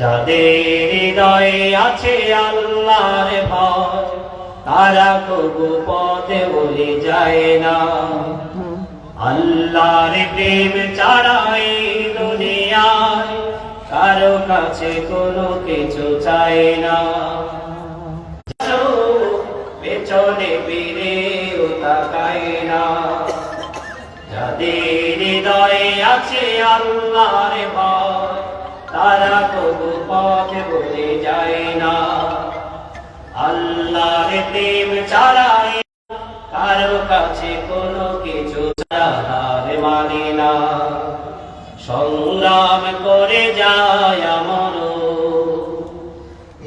যাদের হৃদয়ে আছে আল্লাহর ভয়, তারা কবু পথে ভুলে যায় না। আল্লাহর প্রেম ছাড়া এই দুনিয়ায় কারো কাছে কোনো কিছু চায় না। পেছনে ফিরেও তাকায় না। যাদের হৃদয়ে আছে আল্লাহর ভয়, তারা কবু পথে ভুলে যায় না। আল্লাহর প্রেম ছাড়া কারো কাছে কোনো কিছু হার মানে না। সংগ্রাম করে যায় আমর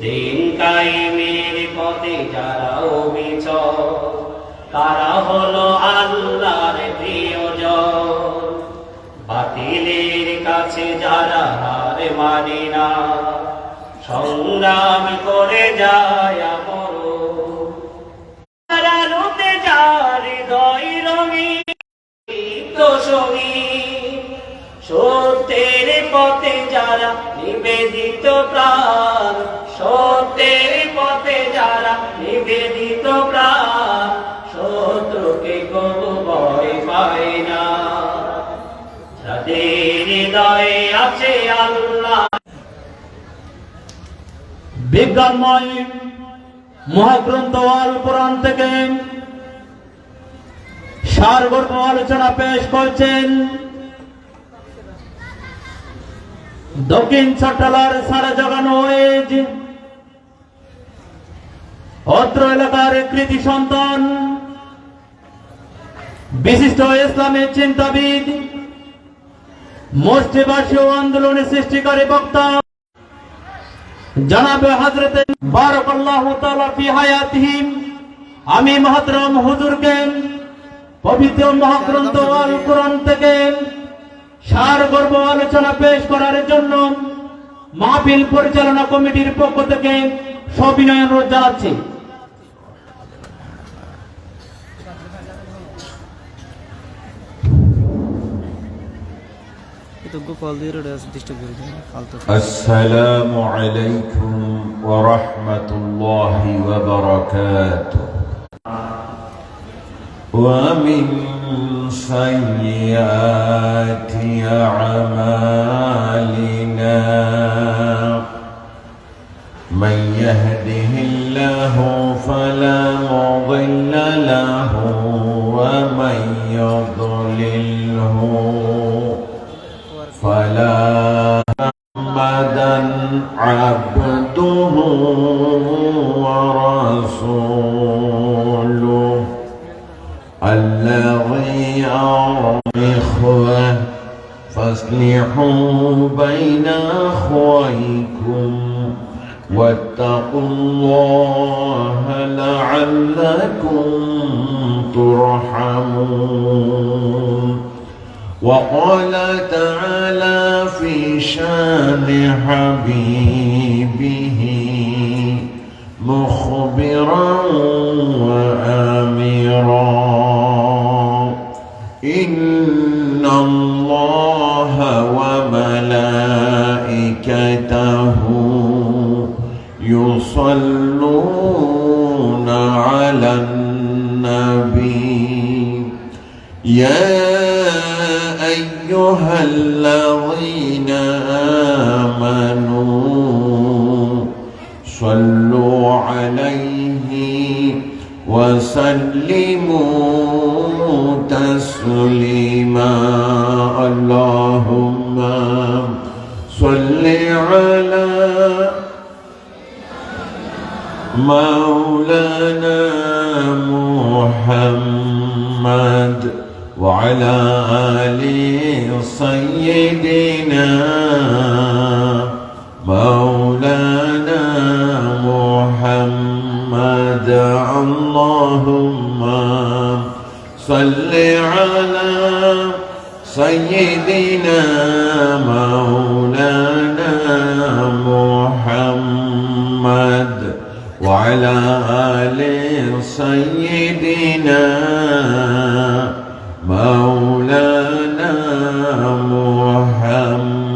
দিন কায়েমের পথে যারা অবিচল, তারা হলো আল্লাহর প্রিয়জন। বাতিলের কাছে যারা হার মানে না, সংগ্রাম করে যায় আমর আলোতে যার হৃদয় রঙিন সঙ্গী। সত্যের পথে যারা নিবেদিত প্রাণ, সত্যের পথে যারা নিবেদিত প্রাণ, শত্রুকে কবু ভয় পায় না। যাদের হৃদয়ে আছে আল্লাহ। বিজ্ঞানময় মহাগ্রন্থ আল কোরআন থেকে সারগর্ভ আলোচনা পেশ করছেন দক্ষিণ চট্টলার সারা জগানো ওয়েজ অত্র এলাকার কৃতি সন্তান, বিশিষ্ট ইসলামী চিন্তাবিদ, মুষ্টিবাসী ও আন্দোলনের সৃষ্টিকারী বক্তা জনাবে হযরত বারাকাল্লাহু তাআলা ফি হায়াতিহি। আমি মুহতারাম হুজুরকে পবিত্র মহাগ্রন্থ আল কোরআন থেকে সারগর্ভ আলোচনা পেশ করার জন্য মাহফিল পরিচালনা কমিটির পক্ষ থেকে সবিনয় অনুরোধ জানাচ্ছি। السلام عليكم ورحمة الله وبركاته. ومن سيئات أعمالنا من يهده الله فلا مضل له ومن يضلله فلا محمدا عبده ورسوله الذي أخوة فاصلحوا بين أخويكم واتقوا الله لعلكم ترحمون. وقال تعالى في شان حبيبه مخبرا وآمرا إن الله وملائكته يصلون على النبي يا أيها الذين آمنوا صلوا عليه وسلموا تسليما. اللهم صل على مولانا محمد وعلى آل سيدنا مولانا محمد. اللهم صل على سيدنا مولانا محمد وعلى آل سيدنا مولانا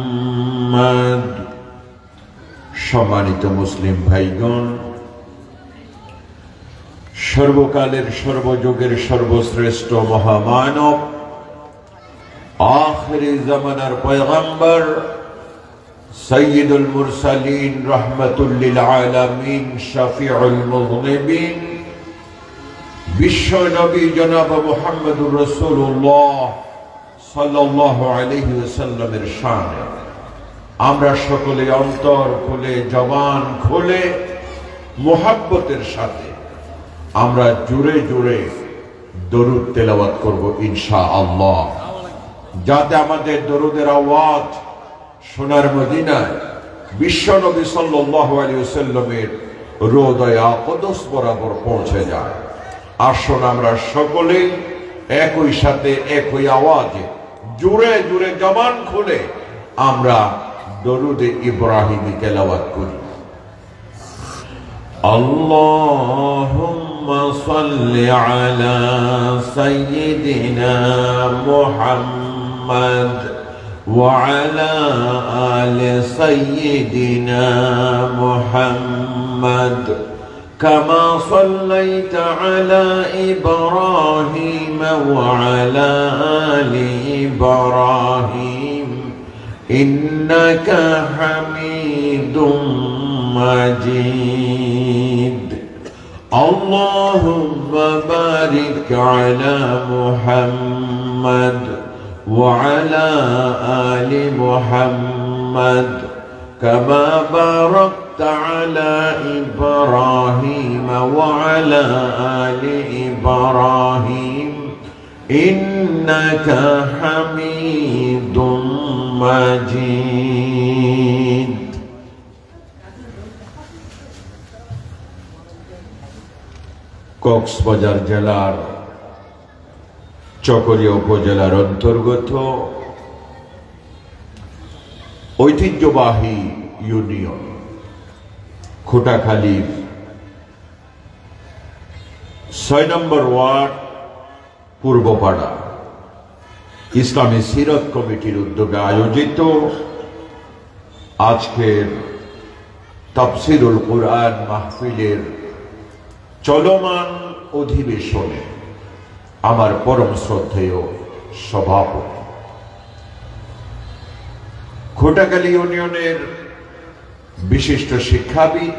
محمد. সম্মানিত মুসলিম ভাইগণ, সর্বকালের সর্বযুগের সর্বশ্রেষ্ঠ মহামানব, আখিরি জামানার পয়গম্বর, সাইয়্যিদুল মুরসালিন, রাহমাতুল লিল আলামিন, শাফিউল মুযনিবিন, বিশ্ব নবী জনাব মুহাম্মদুর রাসূলুল্লাহ সাল্লাল্লাহু আলাইহি ওয়াসাল্লামের শানে আমরা সকলে অন্তর খুলে, জবান খুলে, মুহাব্বতের সাথে আমরা জোরে জোরে দরুদ তেলাওয়াত করব ইনশাআল্লাহ, যাতে আমাদের দরুদের আওয়াজ সোনার মদিনায় বিশ্ব নবী সাল্লাল্লাহু আলাইহি ওয়াসাল্লামের হৃদয়ে আকদস বরাবর পৌঁছে যায়। আসুন আমরা সকলে একই সাথে একই আওয়াজে জোরে জোরে জবান খুলে আমরা দরুদে ইব্রাহিমী তেলাওয়াত করি। আল্লাহুম্মা সাল্লি আলা সাইয়্যিদিনা মুহাম্মদ ওয়া আলা আলি সাইয়্যিদিনা মুহাম্মদ كما صليت على إبراهيم وعلى آل إبراهيم إنك حميد مجيد اللهم بارك على محمد وعلى آل محمد كما باركت على إبراهيم وعلى آل إبراهيم إنك حميد مجيد কক্সবাজার জেলার চকরিয়া উপজেলার অন্তর্গত ঐতিহ্যবাহী ইউনিয়ন খোটাখালীর ৬ নম্বর ওয়ার্ড পূর্বপাড়া ইসলামী সিরাত কমিটির উদ্যোগে আয়োজিত আজকের তাফসীরুল কুরআন মাহফিলের চলমান অধিবেশনে আমার পরম শ্রদ্ধেয় সভাপতি, খোটাখালী ইউনিয়নের বিশিষ্ট শিক্ষাবিদ,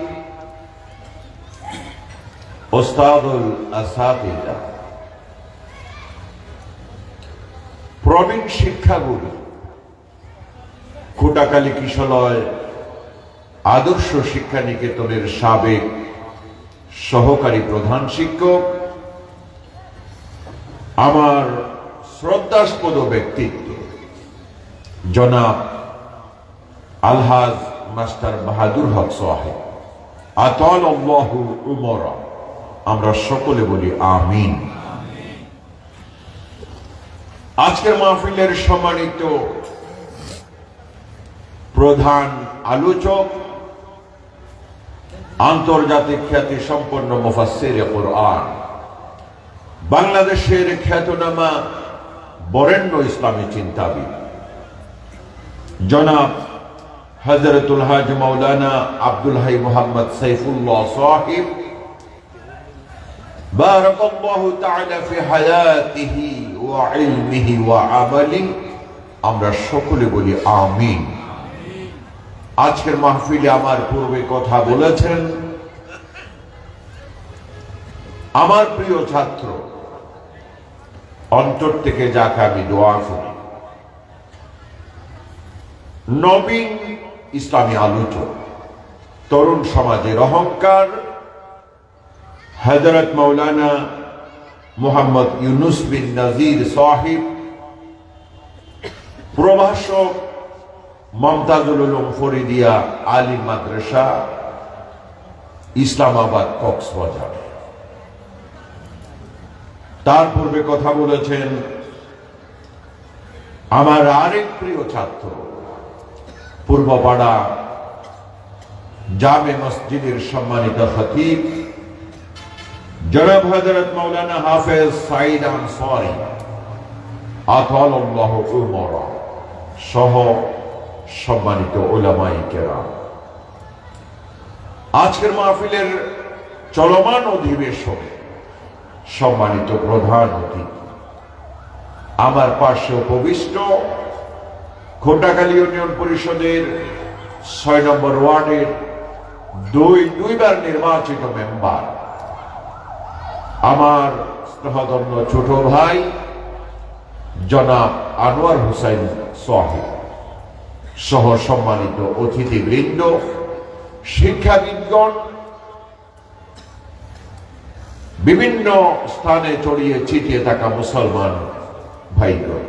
ওস্তাদুল আসাতিজা, প্রবীণ শিক্ষাগুরু, খোটাখালী কিশলয় আদর্শ শিক্ষা নিকেতনের সাবেক সহকারী প্রধান শিক্ষক, আমার শ্রদ্ধাস্পদ ব্যক্তিত্ব জনাব আলহাজ মাস্টার বাহাদুর হক সাহেব আতালাল্লাহু উমরা, আমরা সকলে বলি আমিন। আজকের মাহফিলের সম্মানিত প্রধান আলোচক, আন্তর্জাতিক খ্যাতি সম্পন্ন মুফাসসিরে কুরআন, বাংলাদেশের খ্যাতনামা বরেণ্য ইসলামী চিন্তাবিদ জনাব হযরতুল হাজ মাওলানা আব্দুল হাই মুহাম্মদ সাইফুল্লাহ সাহিব, বারাকাল্লাহু তাআলা ফি হায়াতিহি ওয়া ইলমিহি ওয়া আমালিহি, আমরা সকলে বলি আমিন। আজকের মাহফিলে আমার পূর্বে কথা বলেছেন আমার প্রিয় ছাত্র, অন্তর থেকে যাকে আমি দোয়া করি, নবীন ইসলামী আলোচক, তরুণ সমাজের অহংকার, হযরত মাওলানা মুহাম্মদ ইউনুস বিন নাজির সাহিব, প্রভাষক মমতাজুল উলুম ফরিদিয়া আলিম মাদ্রাসা, ইসলামাবাদ, কক্সবাজার। তার পূর্বে কথা বলেছেন আমার আরেক প্রিয় ছাত্র, পূর্বপাড়া জামে মসজিদের সম্মানিত খতিব জনাব হযরত মাওলানা হাফেজ সাঈদ আনসারী আতালাল্লাহু উমরা সহ সম্মানিত উলামায়ে কেরাম, আজকের মাহফিলের চলমান অধিবেশনে সম্মানিত প্রধান অতিথি, আমার পাশে উপবিষ্ট খোটাখালী ইউনিয়ন পরিষদের ৬ নম্বর ওয়ার্ডের দুইবার নির্বাচিত মেম্বার, আমার স্নেহধন্য ছোট ভাই জনাব আনোয়ার হোসেন সোহাগ সহ সম্মানিত অতিথিবৃন্দ, শিক্ষাবিদগণ, বিভিন্ন স্থানে ছড়িয়ে ছিটিয়ে থাকা মুসলমান ভাইগণ,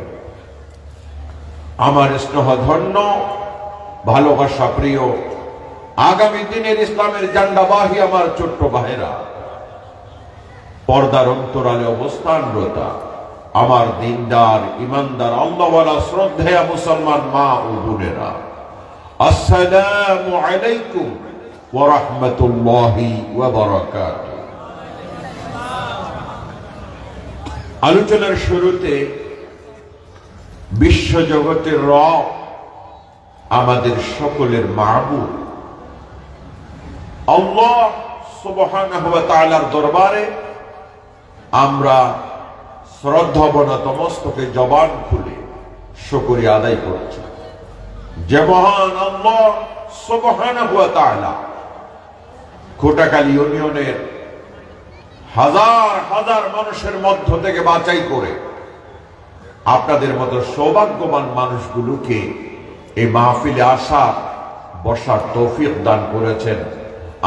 আমার স্নেহধন্য ভালোবাসা প্রিয় আগামী দিনের ইসলামের জান্ডাবাহী আমার ছোট্ট ভাইরা, পর্দার অন্তরালে অবস্থানরতা আমার দিনদার ইমানদার আল্লাহওয়ালা শ্রদ্ধেয়া মুসলমান মা ও বোনেরা, আসসালামু আলাইকুম ওয়া রাহমাতুল্লাহি ওয়া বারাকাতুহু। আলোচনার শুরুতে বিশ্বজগতের রব, আমাদের সকলের মাবুদ আল্লাহ সুবহানাহু ওয়া তাআলার দরবারে আমরা শ্রদ্ধাবনত মস্তকে জবান খুলে শুকরিয়া আদায় করছি যে মহান আল্লাহ সুবহানাহু ওয়া তাআলা খোটাখালী ইউনিয়নের হাজার হাজার মানুষের মধ্য থেকে বাছাই করে আপনাদের মতো সৌভাগ্যবান মানুষগুলোকে এই মাহফিলে আসা বসার তৌফিক দান করেছেন।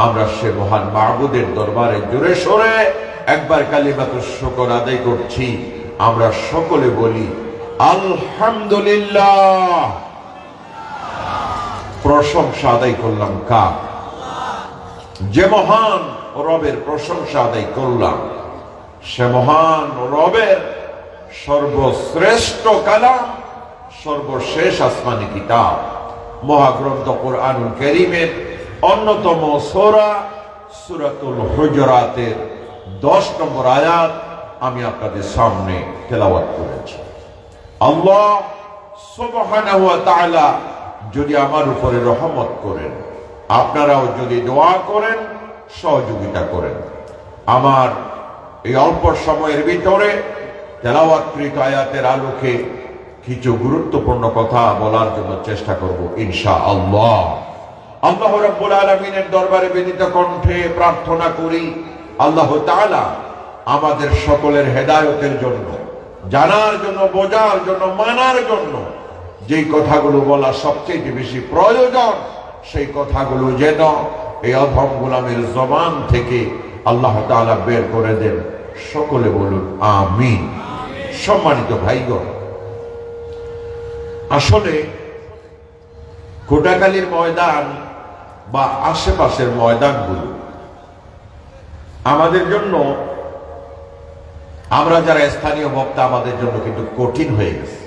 আমরা সে মহান মাবুদের দরবারে জোরে সোরে একবার কালিমাতুশ শুকর আদায় করছি। আমরা সকলে বলি আলহামদুলিল্লাহ। প্রশংসা আদায় করলাম কার? যে মহান রবের প্রশংসা আদায় করলাম, সে মহান রবের সর্বশ্রেষ্ঠ কালাম, সর্বশেষ আসমানি কিতাব মহাগ্রন্থ কুরআনুল কারীমের অন্যতম সূরা সূরাতুল হুজুরাতের 10 নম্বর আয়াত আমি আপনাদের সামনে তেলাওয়াত করেছি। আল্লাহ সুবহানাহু ওয়া তাআলা যদি আমার উপরে রহমত করেন, আপনারাও যদি দোয়া করেন, সহযোগিতা করেন, আমার এই অল্প সময়ের ভিতরে তেলাওয়াতকৃত আয়াতের আলোকে কিছু গুরুত্বপূর্ণ কথা বলার জন্য চেষ্টা করব ইনশাআল্লাহ। আল্লাহ রাব্বুল আলামিনের দরবারে বিনীত কণ্ঠে প্রার্থনা করি আল্লাহ তাআলা আমাদের সকলের হেদায়েতের জন্য, জানার জন্য, বোঝার জন্য, মানার জন্য যেই কথাগুলো বলা সবচেয়ে বেশি প্রয়োজন, সেই কথাগুলো যেন এই অধম গোলামের জবান থেকে আল্লাহ তাআলা বের করে দেন। সকলে বলুন আমিন। সম্মানিত ভাইগণ, আসলে কোটাখালীর ময়দান বা আশেপাশের ময়দানগুলো আমাদের জন্য, আমরা যারা স্থানীয় বক্তা, আমাদের জন্য কিন্তু কঠিন হয়ে গেছে।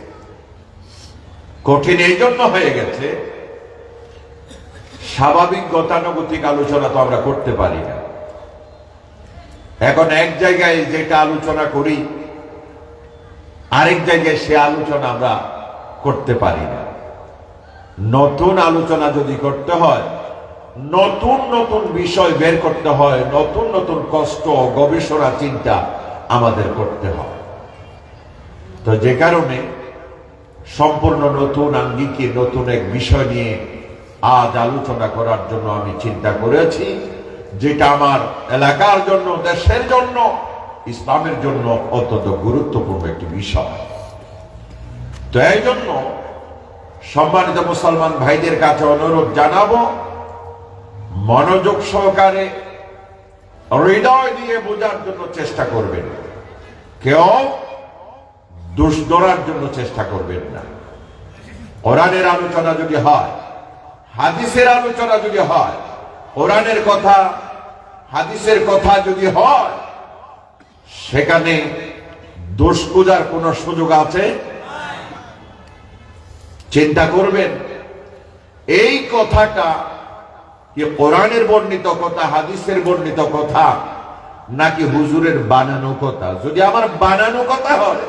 কঠিন এই জন্য হয়ে গেছে, স্বাভাবিক গতানুগতিক আলোচনা তো আমরা করতে পারি না। এখন এক জায়গায় যেটা আলোচনা করি, আরেক জায়গায় সে আলোচনা আমরা করতে পারি না। নতুন আলোচনা যদি করতে হয়, নতুন নতুন বিষয় বের করতে হয়, নতুন নতুন কষ্ট, গবেষণা, চিন্তা আমাদের করতে হয়। তো যে কারণে সম্পূর্ণ নতুন আঙ্গিকে নতুন এক বিষয় নিয়ে আজ আলোচনা করার জন্য আমি চিন্তা করেছি, যেটা আমার এলাকার জন্য, দেশের জন্য, ইসলামের জন্য অত্যন্ত গুরুত্বপূর্ণ একটি বিষয়। তো এই জন্য সম্মানিত মুসলমান ভাইদের কাছে অনুরোধ জানাবো, মনোযোগ সহকারে হৃদয় দিয়ে বোঝার জন্য চেষ্টা করবেন, কেউ দোষ ধরার জন্য চেষ্টা করবেন না। কোরআনের আলোচনা যদি হয়, হাদিসের আলোচনা যদি হয়, কোরআনের কথা, হাদিসের কথা যদি হয়, সেখানে দোষ খোঁজার কোন সুযোগ আছে? চিন্তা করবেন, এই কথাটা কি কোরআনের বর্ণিত কথা, হাদিসের বর্ণিত কথা, নাকি হুজুরের বানানো কথা? যদি আমার বানানো কথা হয়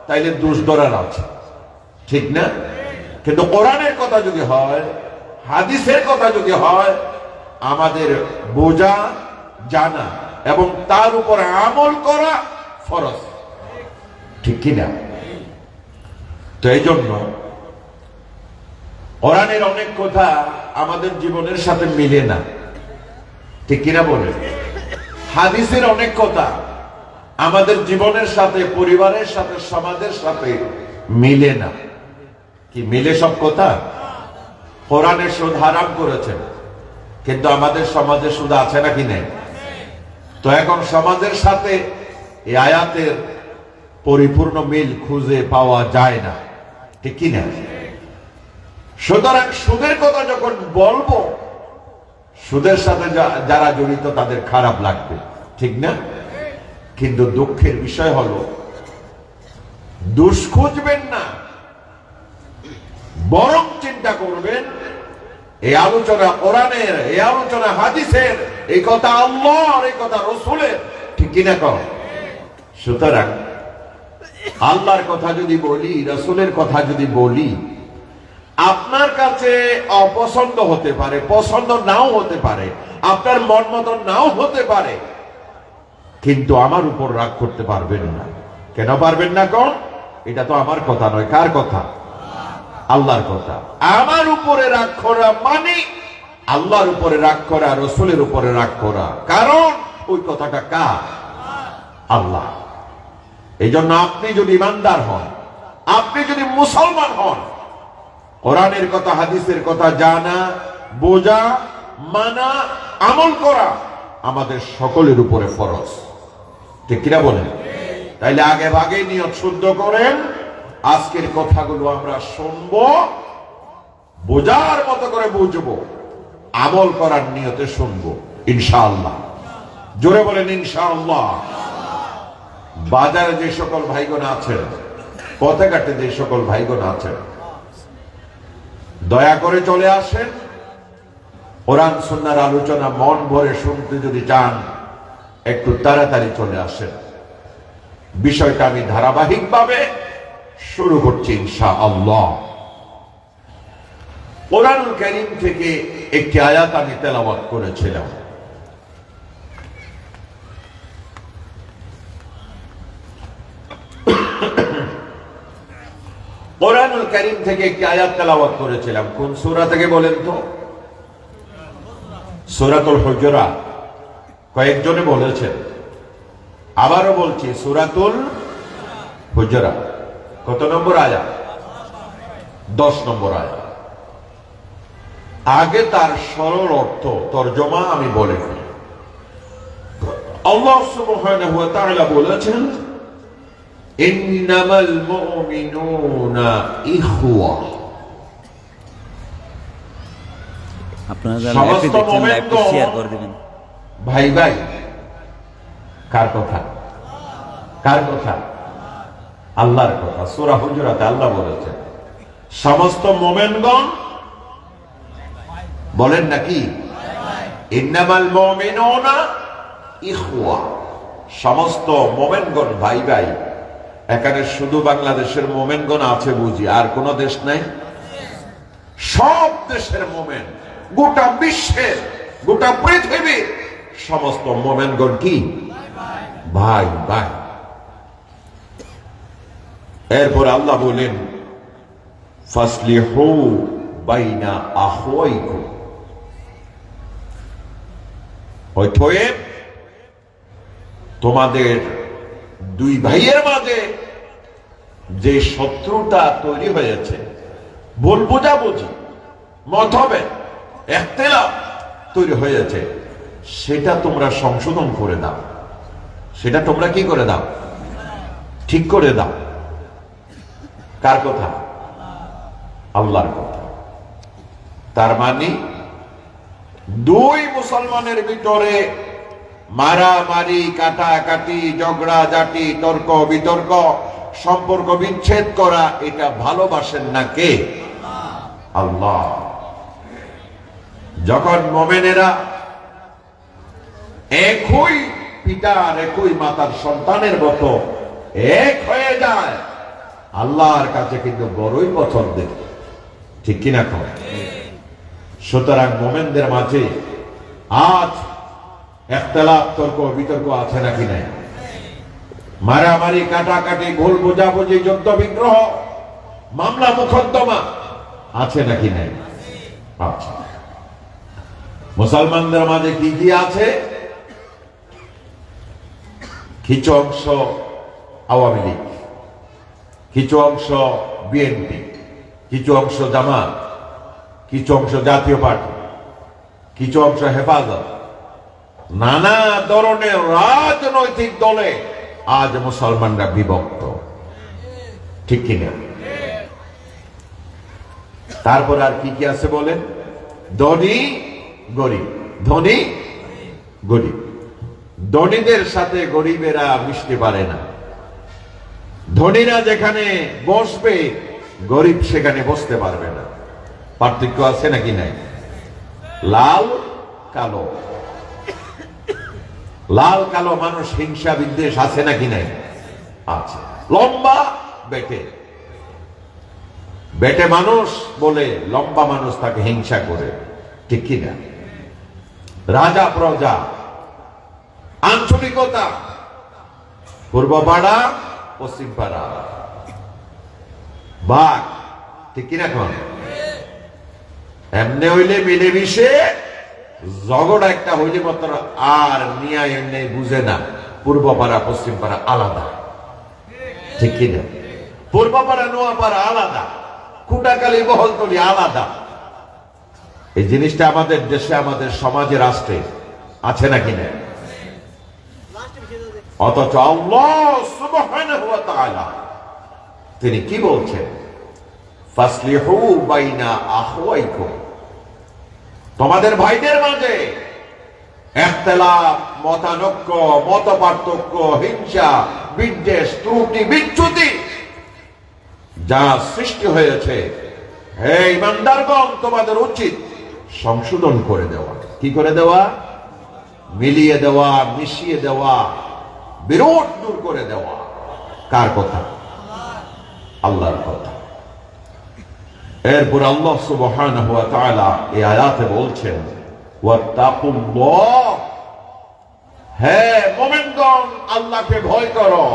তাইলে দোষ ধরার আছে, ঠিক না? কিন্তু কোরআনের কথা যদি হয়, হাদিসের কথা যদি হয়, আমাদের বোঝা, জানা এবং তার উপর আমল করা ফরজ, ঠিক কিনা? তো এই জন্য কোরআনের অনেক কথা আমাদের জীবনের সাথে মিলে না, ঠিক কিনা বলে? হাদিসের অনেক কথা আমাদের জীবনের সাথে, পরিবারের সাথে, সমাজের সাথে মিলে না। কি মিলে সব কথা? কোরআনে সুদ হারাম করেছেন, কিন্তু আমাদের সমাজে সুদ আছে নাকি নেই? তো এখন সমাজের সাথে এই আয়াতের পরিপূর্ণ মিল খুঁজে পাওয়া যায় না, ঠিক কিনা? সুতরাং সুদের কথা যখন বলবো, সুদের সাথে যারা জড়িত তাদের খারাপ লাগবে, ঠিক না? কিন্তু দুঃখের বিষয় হলো দোষ খুঁজবেন না, বরং চিন্তা করবেন এই আলোচনা কোরআনের, এই আলোচনা হাদিসের, এই কথা আল্লাহর, এই কথা রসুলের, ঠিক কিনা কর? সুতরাং আল্লাহর কথা যদি বলি, রসুলের কথা যদি বলি, আপনার কাছে অপছন্দ হতে পারে, পছন্দ নাও হতে পারে, আপনার মন মতো নাও হতে পারে, কিন্তু আমার উপর রাগ করতে পারবেন না। কেন পারবেন না? কোন? এটা তো আমার কথা নয়, কার কথা? আল্লাহর কথা। আমার উপরে রাগ করা মানে আল্লাহর উপরে রাগ করা, রসুলের উপরে রাগ করা, কারণ ওই কথাটা কার? আল্লাহ। এই জন্য আপনি যদি ইমানদার হন, আপনি যদি মুসলমান হন, কোরআনের কথা, হাদিসের কথা জানা, বোঝা, মানা, আমল করা আমাদের সকলের উপরে ফরজ, ঠিক কিনা বলেন? তাইলে আগে ভাগে নিয়ত শুদ্ধ করেন, আজকের কথাগুলো আমরা শুনবো, বোঝার মতো করে বুঝবো, আমল করার নিয়তে শুনবো ইনশাআল্লাহ। জোরে বলেন ইনশাআল্লাহ। বাজারে যে সকল ভাইগণ আছেন, পথে ঘাটে যে সকল ভাইগণ আছেন, দয়া করে চলে আসেন। কোরআন সুন্নাহর আলোচনা মন ভরে শুনতে যদি চান, একটু তাড়াতাড়ি চলে আসেন। বিষয়টা আমি ধারাবাহিকভাবে শুরু করছি ইনশাআল্লাহ। কোরআনুল কারীম থেকে একটি আয়াত আমি তেলাওয়াত করেছিলাম। কোরআনুল কারীম থেকে একটি আয়াত তেলাওয়াত করেছিলাম। কোন সূরা থেকে বলেন তো? সূরাতুল হুজুরাত। কয়েকজনে বলেছেন, আবারও বলছি, সূরাতুল হুজুরাত। কত নম্বর আয়াত? 10 নম্বর আয়াত। আগে তার সরল অর্থ তরজমা আমি বলে ফেলি। আল্লাহ সুবহানাহু ওয়া তাআলা বলেছেন, ইন্নামাল মুমিনুনা ইখওয়া। আপনারা যারা লাইভে দেখছেন, লাইভটা শেয়ার করে দিবেন। ভাই ভাই, কার কথা? কার কথা? আল্লাহর কথা। সূরা হুজুরাতে আল্লাহ বলেছেন, সমস্ত মুমিনগণ, বলেন নাকি? ইন্নামাল মুমিনুনা ইখওয়া, সমস্ত মুমিনগণ ভাই ভাই। এখানে শুধু বাংলাদেশের মুমিনগণ আছে বুঝি, আর কোন দেশ নাই? সব দেশের মুমিন, গোটা বিশ্বের, গোটা পৃথিবীর সমস্ত মুমিনগণ কি? ভাই ভাই। এরপর আল্লাহ বলেন, ফাসলিহু বাইনা আখওয়াইকুম। অতএব তোমাদের দুই ভাইয়ের মাঝে যে শত্রুতা তৈরি হয়েছে, ভুল বোঝাবুঝি, মতভেদ, ইখতিলাফ তৈরি হয়েছে, সেটা তোমরা সংশোধন করে দাও। সেটা তোমরা কি করে দাও? ঠিক করে দাও। কার কথা? আল্লাহর কথা। তার মানে দুই মুসলমানের ভিতরে মারামারি, কাটাকাটি, ঝগড়া ঝাঁটি, তর্ক বিতর্ক, সম্পর্ক বিচ্ছেদ করা, এটা ভালোবাসেন না কে? আল্লাহ। যখন মুমিনেরা একই পিতার, একই মাতার সন্তানের মতো এক হয়ে যায়, আল্লাহর কাছে কিন্তু বড়ই পছন্দের, ঠিক কিনা কর? সুতরাং মুমিনদের মাঝে আজ ইখতিলাফ তর্ক বিতর্ক আছে নাকি নাই? মারামারি কাটাকাটি ভুল বোঝাবুঝি যুদ্ধ বিগ্রহ মামলা মোকদ্দমা আছে নাকি নাই? আচ্ছা, মুসলমানদের মাঝে কি কি আছে? কিছু অংশ আওয়ামী লীগ, কিছু অংশ বিএনপি, কিছু অংশ জামাত, কিছু অংশ জাতীয় পার্টি, কিছু অংশ হেফাজত, নানা ধরনের রাজনৈতিক দলে আজ মুসলমানরা বিভক্ত, ঠিক কিনা? তারপর আর কি কি আছে বলেন? ধনী গরিব, ধনী গরিব। ধনীদের সাথে গরিবেরা মিশতে পারে না। ধনীরা যেখানে বসবে গরিব সেখানে বসতে পারবে না। পার্থক্য আছে নাকি নাই? লাল কালো, লাল কালো মানুষ, হিংসা বিদ্বেষ আছে নাকি নাই? আছে। লম্বা বেটে, বেটে মানুষ বলে লম্বা মানুষ তাকে হিংসা করে, ঠিক কিনা? রাজা প্রজা, আঞ্চলিকতা, পূর্ব পাড়া পশ্চিম পাড়া, বাঘ, ঠিক কিনা? কোন এমনি হইলে মিলেমিশে ঝগড়া একটা হইলে মাত্র আর নিয়ে এমনি বুঝে না পূর্ব পাড়া পশ্চিম পাড়া আলাদা, ঠিক কিনা? পূর্ব পাড়া নোয়াপাড়া আলাদা, কুটাকালী বহলতলি আলাদা। এই জিনিসটা আমাদের দেশে, আমাদের সমাজে, রাষ্ট্রে আছে নাকি না? অথচ আল্লাহ সুবহানাহু ওয়া তাআলা তিনি কি বলছেন? ফাসলিহু বাইনা আখওয়াইকুম, তোমাদের ভাইদের মাঝে ইখতিলাফ, মতানৈক্য, মতপার্থক্য, হিংসা, বিদ্বেষ, ত্রুটি, বিচ্যুতি যা সৃষ্টি হয়েছে, হে ইমানদারগণ, তোমাদের উচিত সংশোধন করে দেওয়া। কি করে দেওয়া? মিলিয়ে দেওয়া, মিশিয়ে দেওয়া, বিরোধ দূর করে দেওয়া। কার কথা? আল্লাহর কথা। এরপর আল্লাহ সুবহানাহু ওয়া তাআলা এই আয়াতে বলছেন, ওয়াত্তাকুল্লাহ, হে মুমিনগণ, আল্লাহকে ভয় করো,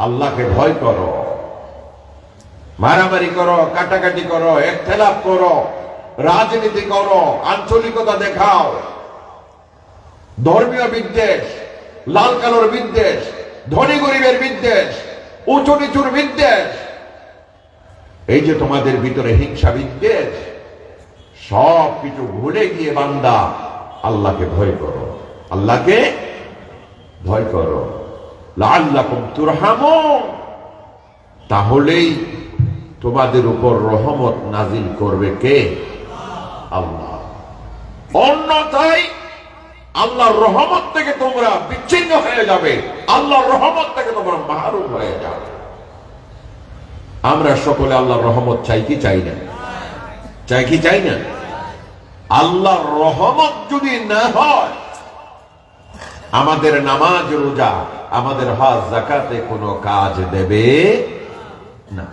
আল্লাহকে ভয় করো। মারামারি করো, কাটাকাটি করো, ইখতিলাফ করো, রাজনীতি করো, আঞ্চলিকতা দেখাও, ধর্মীয় বিদ্বেষ, লাল কালোর বিদ্বেষ, ধনী গরিবের বিদ্বেষ, উঁচু নিচুর বিদ্বেষ, এই যে তোমাদের ভিতরে হিংসা বিদ্বেষ, সব কিছু ভুলে গিয়ে বান্দা আল্লাহকে ভয় করো, আল্লাহকে ভয় করো। লাআল্লাকুম তুরহামুন, তাহলেই তোমাদের উপর রহমত নাজিল করবে কে? আল্লাহ। অন্যথায় আল্লাহর রহমত থেকে তোমরা বিচ্ছিন্ন হয়ে যাবে, আল্লাহর রহমত থেকে তোমরা মাহরুম হয়ে যাবে। আমরা সকলে আল্লাহর রহমত চাই কি চাই না? চাই কি চাই না? আল্লাহর রহমত যদি না হয়, আমাদের নামাজ, রোজা, আমাদের হজ, যাকাতে কোনো কাজ দেবে না।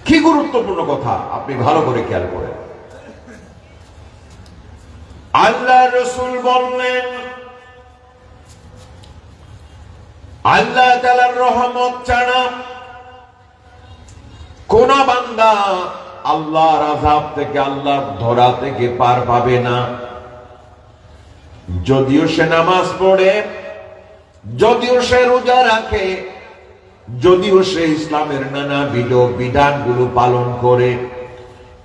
কি গুরুত্বপূর্ণ কথা, আপনি ভালো করে খেয়াল করেন। আল্লাহ রাসূল বললেন, আল্লাহ তাআলার রহমত ছাড়া কোন বান্দা আল্লাহর আযাব থেকে, আল্লাহর ধরা থেকে পার পাবে না। যদিও সে নামাজ পড়ে, যদিও সে রোজা রাখে, যদিও সে ইসলামের নানা বিধানগুলো পালন করে,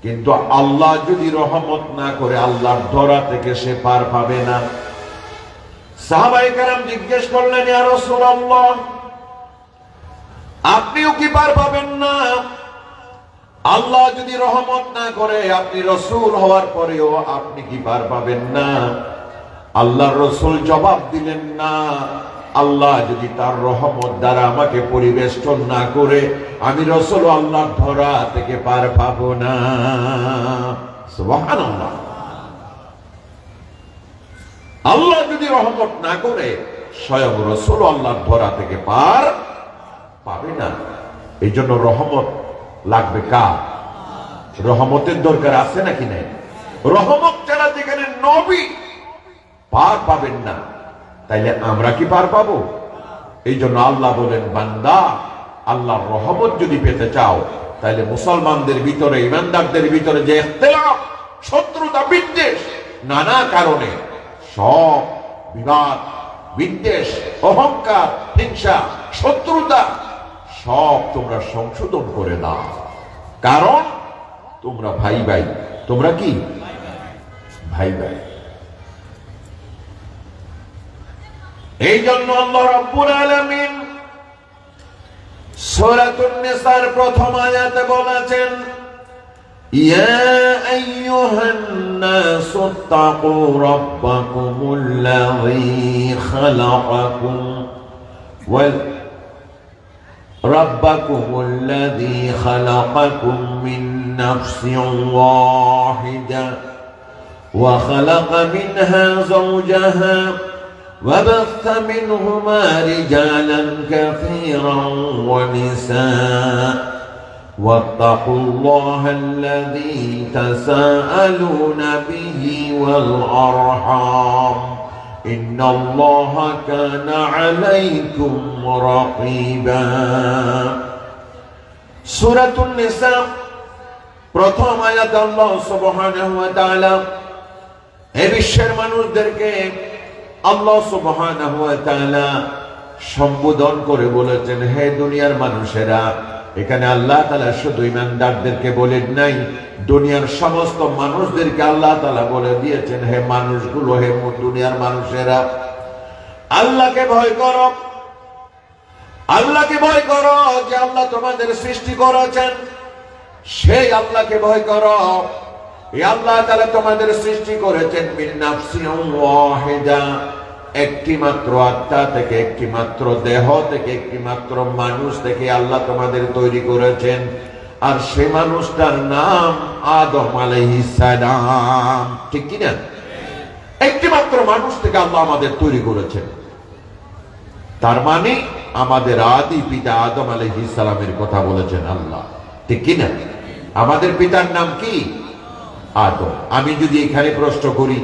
কিন্তু আল্লাহ যদি রহমত না করে, আল্লাহর ধরা থেকে সে পার পাবে না। সাহাবায়ে কেরাম জিজ্ঞেস করলেন, ইয়া রাসূলুল্লাহ, আপনিও কি পার পাবেন না? আল্লাহ যদি রহমত না করে, আপনি রাসূল হওয়ার পরেও আপনি কি পার পাবেন না? আল্লাহর রাসূল জবাব দিলেন, না, আল্লাহ যদি তার রহমত দ্বারা আমাকে পরিবেষ্টন না করে, আমি রাসূল আল্লাহর ধরা থেকে পার পাবো না। সুবহানাল্লাহ। আল্লাহ যদি রহমত না করে, স্বয়ং রাসূল আল্লাহর ধরা থেকে পার পাবে না। এই জন্য রহমত লাগবে কার? রহমতের দরকার আছে নাকি নাই? রহমত ছাড়া যেখানে নবী পার পাবেন না, তাইলে আমরা কি পার পাবো? এই জন্য আল্লাহ বলেন, বান্দা আল্লাহর রহমত যদি পেতে চাও, তাইলে মুসলমানদের ভিতরে, ইমানদারদের ভিতরে যে ইখতিলাফ, শত্রুতা, বিদ্বেষ, নানা কারণে সব বিবাদ, বিদ্বেষ, অহংকার, হিংসা, শত্রুতা সব তোমরা সংশোধন করে দাও। কারণ তোমরা ভাই ভাই। তোমরা কি ভাই ভাই। এই জন্য আল্লাহ রাব্বুল আলামিন সূরাতুন নিসার প্রথম আয়াতে বলেছেন, ইয়া আইয়ুহান নাসু তাকু রাব্বাকুমুল্লাযী খালাকাকুম রাব্বাকুমুল্লাযী খালাকাকুম মিন নাফসিন ওয়াহিদা ওয়া খালাকা মিনহা যাওজাহা وبث منهما رجالا كثيرا ونساء واتقوا الله الذي تساءلون به والأرحام إن الله كان عليكم رقيبا। سورة النساء প্রথম আয়াত আল্লাহ সুবহানাহু ওয়া তাআলা এই বিশ্বের মানুষদেরকে আল্লাহ সুবহানাহু ওয়া তাআলা সম্বোধন করে বলেছেন, হে দুনিয়ার মানুষেরা। এখানে আল্লাহ তাআলা শুধু ঈমানদারদেরকে বলেন নাই, দুনিয়ার সমস্ত মানুষদেরকে আল্লাহ তাআলা বলে দিয়েছেন, হে মানুষগুলো, হে দুনিয়ার মানুষেরা, আল্লাহকে ভয় করো। আল্লাহকে ভয় করো যে আল্লাহ তোমাদের সৃষ্টি করেছেন, সেই আল্লাহকে ভয় করো। এই আল্লাহ তাআলা তোমাদের সৃষ্টি করেছেন মিন নাফসিন ওয়াহিদা, একটি মাত্র আত্মা থেকে, একটি মাত্র দেহ থেকে, একটি মাত্র মানুষ থেকে আল্লাহ তোমাদের তৈরি করেছেন। আর সেই মানুষটার নাম আদম আলাইহিস সালাম। ঠিক কি না? একটি মাত্র মানুষ থেকে আল্লাহ আমাদের তৈরি করেছেন। তার মানে আমাদের আদি পিতা আদম আলাইহিস সালামের কথা বলেছেন আল্লাহ। ঠিক কি না? আমাদের পিতার নাম কি? আদম। আমি যদি এখানে প্রশ্ন করি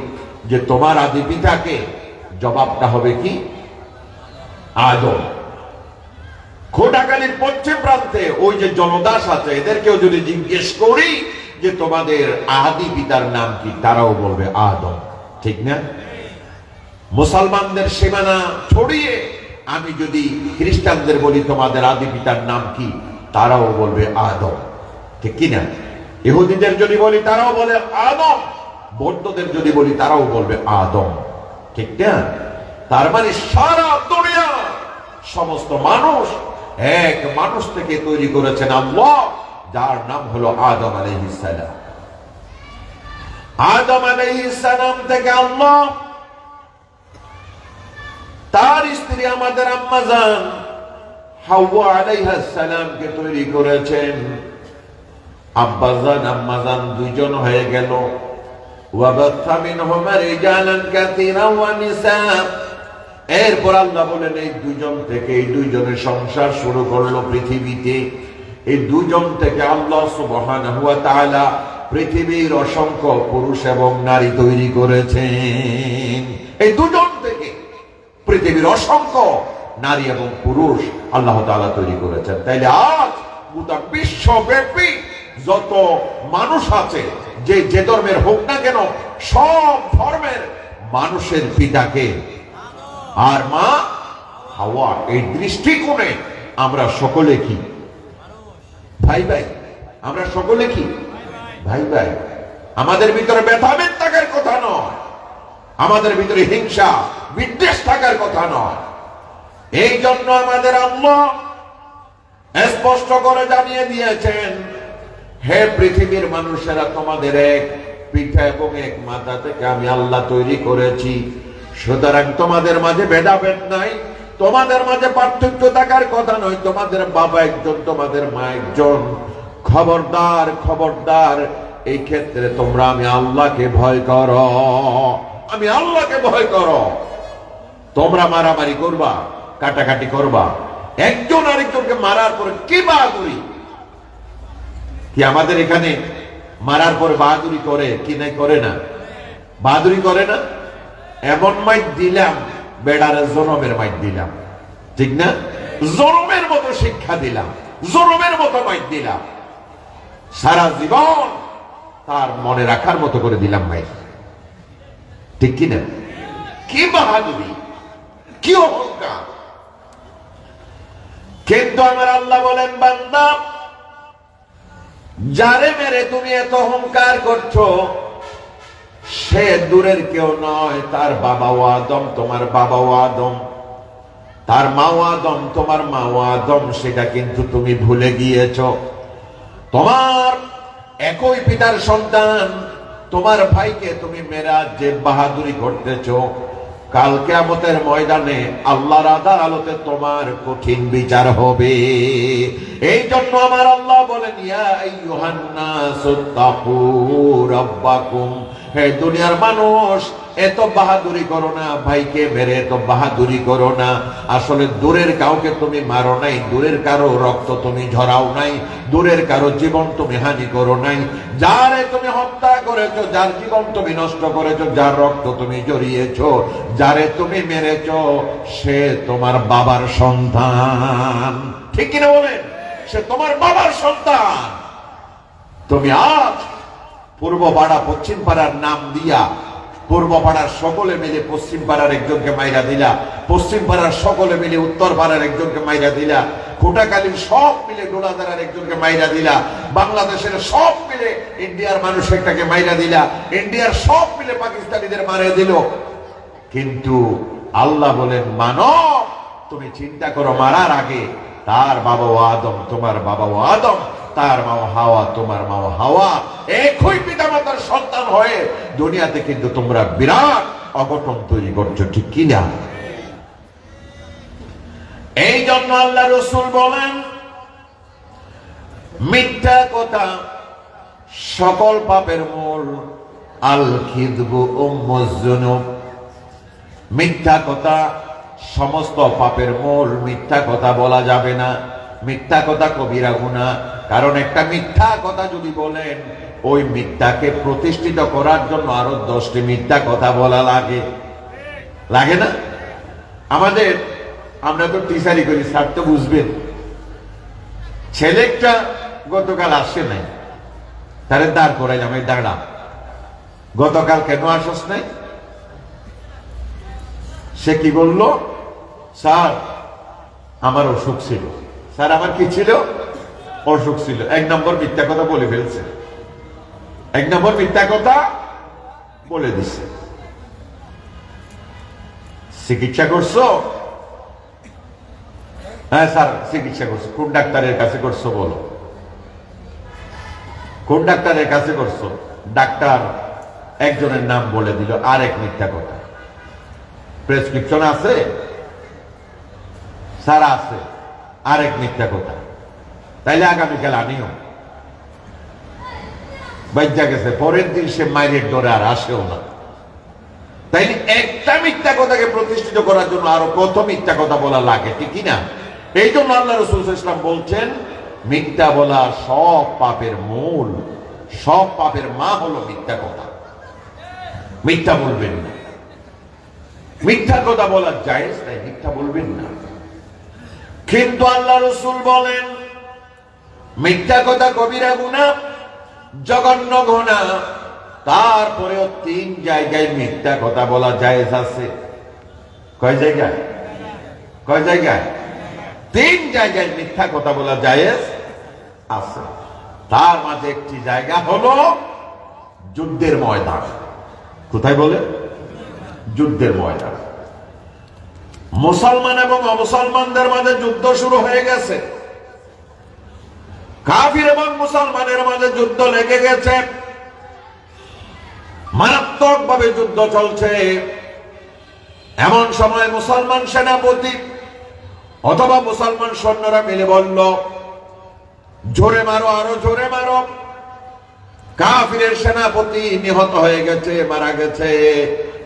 যে তোমার আদি পিতাকে, জবাবটা হবে কি? আদম। খোটাকালীর পশ্চিম প্রান্তে ওই যে জনদাস আছে, এদেরকেও যদি জিজ্ঞেস করি যে তোমাদের আদি পিতার নাম কি, তারাও বলবে আদম। ঠিক না? মুসলমানদের সীমানা ছড়িয়ে আমি যদি খ্রিস্টানদের বলি তোমাদের আদি পিতার নাম কি, তারাও বলবে আদম। ঠিক কি না? ইহুদিদের যদি বলি তারাও বলে আদম, বৌদ্ধদের যদি বলি তারাও বলবে আদম। ঠিক না? তার মানে সারা দুনিয়া সমস্ত মানুষ এক মানুষ থেকে তৈরি করেছেন আল্লাহ, যার নাম হলো আদম আলাইহিস সালাম। আদম আলাইহিস সালাম থেকে আল্লাহ তার স্ত্রী আমাদের আম্মা জান হাওয়া আলাইহিস সালামকে তৈরি করেছেন। আব্বাজান আম্মাজান দুইজন হয়ে গেল। ওয়াবাথা মিনহুমা রিজালান কাসীরা ওয়া নিসা। এরপর আল্লাহ বলেন এই দুইজন থেকে, এই দুইজনের সংসার শুরু করলো পৃথিবীতে। এই দুইজন থেকে আল্লাহ সুবহানাহু ওয়া তাআলা পৃথিবীর অসংখ্য পুরুষ এবং নারী তৈরি করেছেন। এই দুজন থেকে পৃথিবীর অসংখ্য নারী এবং পুরুষ আল্লাহ তাআলা তৈরি করেছেন। তাইলে আজ গোটা বিশ্বব্যাপী যত মানুষ আছে, যে ধর্মের হোক না কেন, সব ধর্মের মানুষের পিতাকে আর মা হাওয়া। এই দৃষ্টিকোণে আমরা সকলে কি ভাই ভাই? আমরা সকলে কি ভাই ভাই? আমাদের ভিতরে ভেদাভেদ থাকার কথা নয়, আমাদের ভিতরে হিংসা বিদ্বেষ থাকার কথা নয়। এই জন্য আমাদের আল্লাহ স্পষ্ট করে জানিয়ে দিয়েছেন, হে পৃথিবীর মানুষেরা, তোমাদের এক পিতা এবং এক মাতা থেকে আমি আল্লাহ তৈরি করেছি। সুতরাং তোমাদের মাঝে ভেদাভেদ নাই, তোমাদের মাঝে পার্থক্য থাকার কথা নয়। তোমাদের বাবা একজন, তোমাদের মা একজন। খবরদার, খবরদার, এই ক্ষেত্রে তোমরা আমি আল্লাহকে ভয় করো, আমি আল্লাহকে ভয় করো। তোমরা মারামারি করবা, কাটাকাটি করবা, একজন আরেকজনকে মারার পরে কি বাহাদুরি! কি আমাদের এখানে মারার পর বাহাদুরি করে কি নাই, করে না? বাহাদুরি করে না? এমন মাইট দিলাম, বেড়ারে জনমের মাইট দিলাম, ঠিক না? জনমের মতো শিক্ষা দিলাম, জনমের মতো মাইট দিলাম, সারা জীবন তার মনে রাখার মতো করে দিলাম মাইট, ঠিক কিনা? কি বাহাদুরি, কি অহংকার! কিন্তু আমার আল্লাহ বলেন, বান্দা, যারে মেরে তুমি এত অহংকার করছো, সে দূরের কেউ নয়, তার বাবাও আদম, তোমার বাবাও আদম, তার মাও আদম, তোমার মাও আদম, সেটা কিন্তু তুমি ভুলে গিয়েছো। তোমার একই পিতার সন্তান তোমার ভাইকে তুমি মেরা যে বাহাদুরি করতেছো, কাল কিয়ামতের ময়দানে আল্লাহর আদালতে তোমার কঠিন বিচার হবে। এই জন্য আমার আল্লাহ বলেন, ইয়া আইয়ুহান নাসুত্তাকু রাব্বাকুম, হে দুনিয়ার মানুষ, এত বাহাদুরি করো না, ভাইকে মেরে এত বাহাদুরি করো না। আসলে দূরের কাউকে তুমি মারো নাই, দূরের কারো রক্ত তুমি ঝরাও নাই, দূরের কারো জীবন তুমি হানি করো নাই। যারে তুমি হত্যা করেছো, যার জীবন তুমি নষ্ট করেছো, যার রক্ত তুমি জড়িয়েছো, যারে তুমি মেরেছো, সে তোমার বাবার সন্তান, ঠিক কিনা বলেন? সে তোমার বাবার সন্তান। তুমি আজ পূর্ব পাড়া পশ্চিম পাড়ার নাম দিয়া পূর্ব পাড়ার সকলে মিলে পশ্চিম পাড়ার একজনকে মাইরা দিলা, পশ্চিম পাড়ার সকলে মিলে উত্তর পাড়ার একজনকে মাইরা দিলা, কোটাকালীর সব মিলে ডোলাদারার একজনকে মাইরা দিলা, বাংলাদেশের সব মিলে ইন্ডিয়ার মানুষ একটাকে মাইরা দিলা, ইন্ডিয়ার সব মিলে পাকিস্তানিদের মারে দিল। কিন্তু আল্লাহ বলেন, মানব, তুমি চিন্তা করো, মারার আগে তার বাবাও আদম, তোমার বাবাও আদম, তার মাও হাওয়া, তোমার মাও হাওয়া, একই পিতামাতার সন্তান হয়ে দুনিয়াতে কিন্তু তোমরা বিরাট অঘটন তৈরি করছো, ঠিক কিনা? এই জন্য আল্লাহ রাসূল বলেন, মিথ্যা কথা সকল পাপের মূল, আল খিযবু উম্মুজ যুনুব, মিথ্যা কথা সমস্ত পাপের মূল। মিথ্যা কথা বলা যাবে না, মিথ্যা কথা কবিরা গুনাহ। কারণ একটা মিথ্যা কথা যদি বলেন, ওই মিথ্যাকে প্রতিষ্ঠিত করার জন্য আরো 10টি মিথ্যা কথা বলা লাগে, লাগে না? আমাদের, আমরা তো টিচারি করি, স্যার তো বুঝবেন, ছেলেটা গতকাল আসে নাই, তারে দাঁড় করাই, আমি দাঁড়া, গতকাল কেন আসস নাই? সে কি বলল? স্যার আমার অসুখ ছিল। স্যার আমার কি ছিল? অসুখ ছিল। 1 নম্বর মিথ্যা কথা বলে ফেলছে, 1 নম্বর মিথ্যা কথা বলে দিছে। চিকিৎসা করছো? হ্যাঁ স্যার চিকিৎসা করছো। কোন ডাক্তারের কাছে করছো বলো? কোন ডাক্তারের কাছে করছো? ডাক্তার একজনের নাম বলে দিল, আরেক মিথ্যা কথা। প্রেসক্রিপশন আছে? স্যার আছে, আরেক মিথ্যা কথা। তাইলে আগামীকাল আনিও। বাচ্চা গেছে, পরের দিন সে মায়ের ডরে আর আসেও না। তাইলে একটা মিথ্যা কথাকে প্রতিষ্ঠিত করার জন্য আরো কত মিথ্যা কথা বলা লাগে, ঠিক না? এই জন্য আল্লাহ রাসূল সাল্লাল্লাহু আলাইহি ওয়াসাল্লাম বলছেন, মিথ্যা বলা সব পাপের মূল, সব পাপের মা হলো মিথ্যা কথা। মিথ্যা বলবেন না, মিথ্যা কথা বলা জায়েজ নাই, মিথ্যা বলবেন না। কিন্তু আল্লাহ রাসূল বলেন, মিথ্যা কথা কবিরা গুনাহ, জঘন্য গুনাহ। তারপরেও 3 জায়গায় মিথ্যা কথা বলা জায়েজ আছে। কয় জায়গায়? কয় জায়গায়? 3 জায়গায় মিথ্যা কথা বলা জায়েজ আছে। তার মাঝে একটি জায়গা হলো যুদ্ধের ময়দান। কোথায় বলে? যুদ্ধের ময়দান। মুসলমান এবং অমুসলমানদের মাঝে যুদ্ধ শুরু হয়ে গেছে, কাফির এবং মুসলমানের মাঝে যুদ্ধ লেগে গেছে, মারাত্মক ভাবে যুদ্ধ চলছে। এমন সময় মুসলমান সেনাপতি অথবা মুসলমান সৈন্যরা মিলে বলল, জোরে মারো, আরো জোরে মারো। কাফিরের সেনাপতি নিহত হয়ে গেছে, মারা গেছে,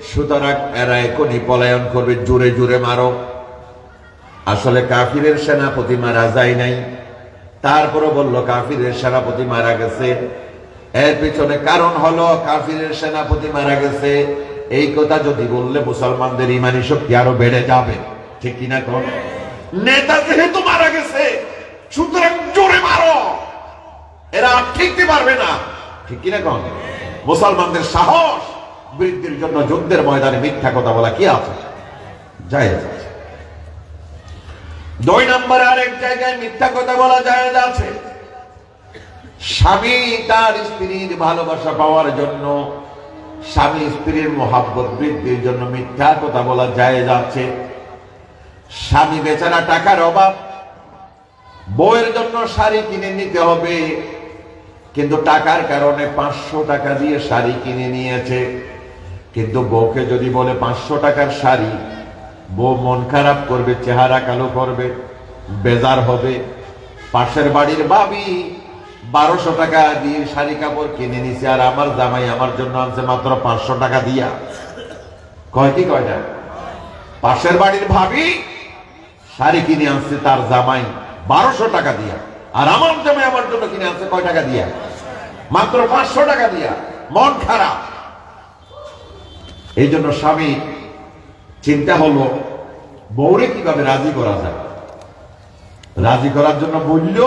সুতরাং এরা এখনই পলায়ন করবে, জোরে জোরে মারো। আসলে কাফিরের সেনাপতি মারা যায় নাই, তারপরে বলল কাফিরের সেনাপতি মারা গেছে, এর পেছনে কারণ হলো কাফিরের সেনাপতি মারা গেছে। এই কথা যদি বললে মুসলমানদের ইমানি শক্তি আরো বেড়ে যাবে, ঠিক কিনা কোন? নেতা যেহেতু মারা গেছে সুতরাং জোরে মারো, এরা ঠিকতে পারবে না, ঠিক কিনা কোন? মুসলমানদের সাহস বৃদ্ধির জন্য যুদ্ধের ময়দানে মিথ্যা কথা বলা কি আছে? জায়েজ আছে। 2 নম্বরে আরেক জায়গায় মিথ্যা কথা বলা জায়েজ আছে। স্বামী তার স্ত্রীর ভালোবাসা পাওয়ার জন্য, স্বামী স্ত্রীর মহাব্বত বৃদ্ধির জন্য মিথ্যা কথা বলা জায়েজ আছে। স্বামী বেচারা টাকার অভাব, বউয়ের জন্য শাড়ি কিনে নিতে হবে, কিন্তু টাকার কারণে 500 টাকা দিয়ে শাড়ি কিনে নিয়েছে। কিন্তু বউকে যদি বলে 500 টাকার শাড়ি, বউ মন খারাপ করবে, চেহারা কালো করবে, বেজার হবে। পাশের বাড়ির ভাবি 1200 টাকা দিয়ে শাড়ি কাপড় কিনে নিছে, আর আমার জামাই আমার জন্য আনছে মাত্র 500 টাকা দিয়া। কয় কি কয় না? পাশের বাড়ির ভাবি শাড়ি কিনে আনছে তার জামাই 1200 টাকা দিয়া, আর আমার জামাই আমার জন্য কিনে আনছে কয় টাকা দিয়া? মাত্র 500 টাকা দিয়া। মন খারাপ। এই জন্য স্বামী চিন্তা হলো বউরে কিভাবে রাজি করা যায়। রাজি করার জন্য বলল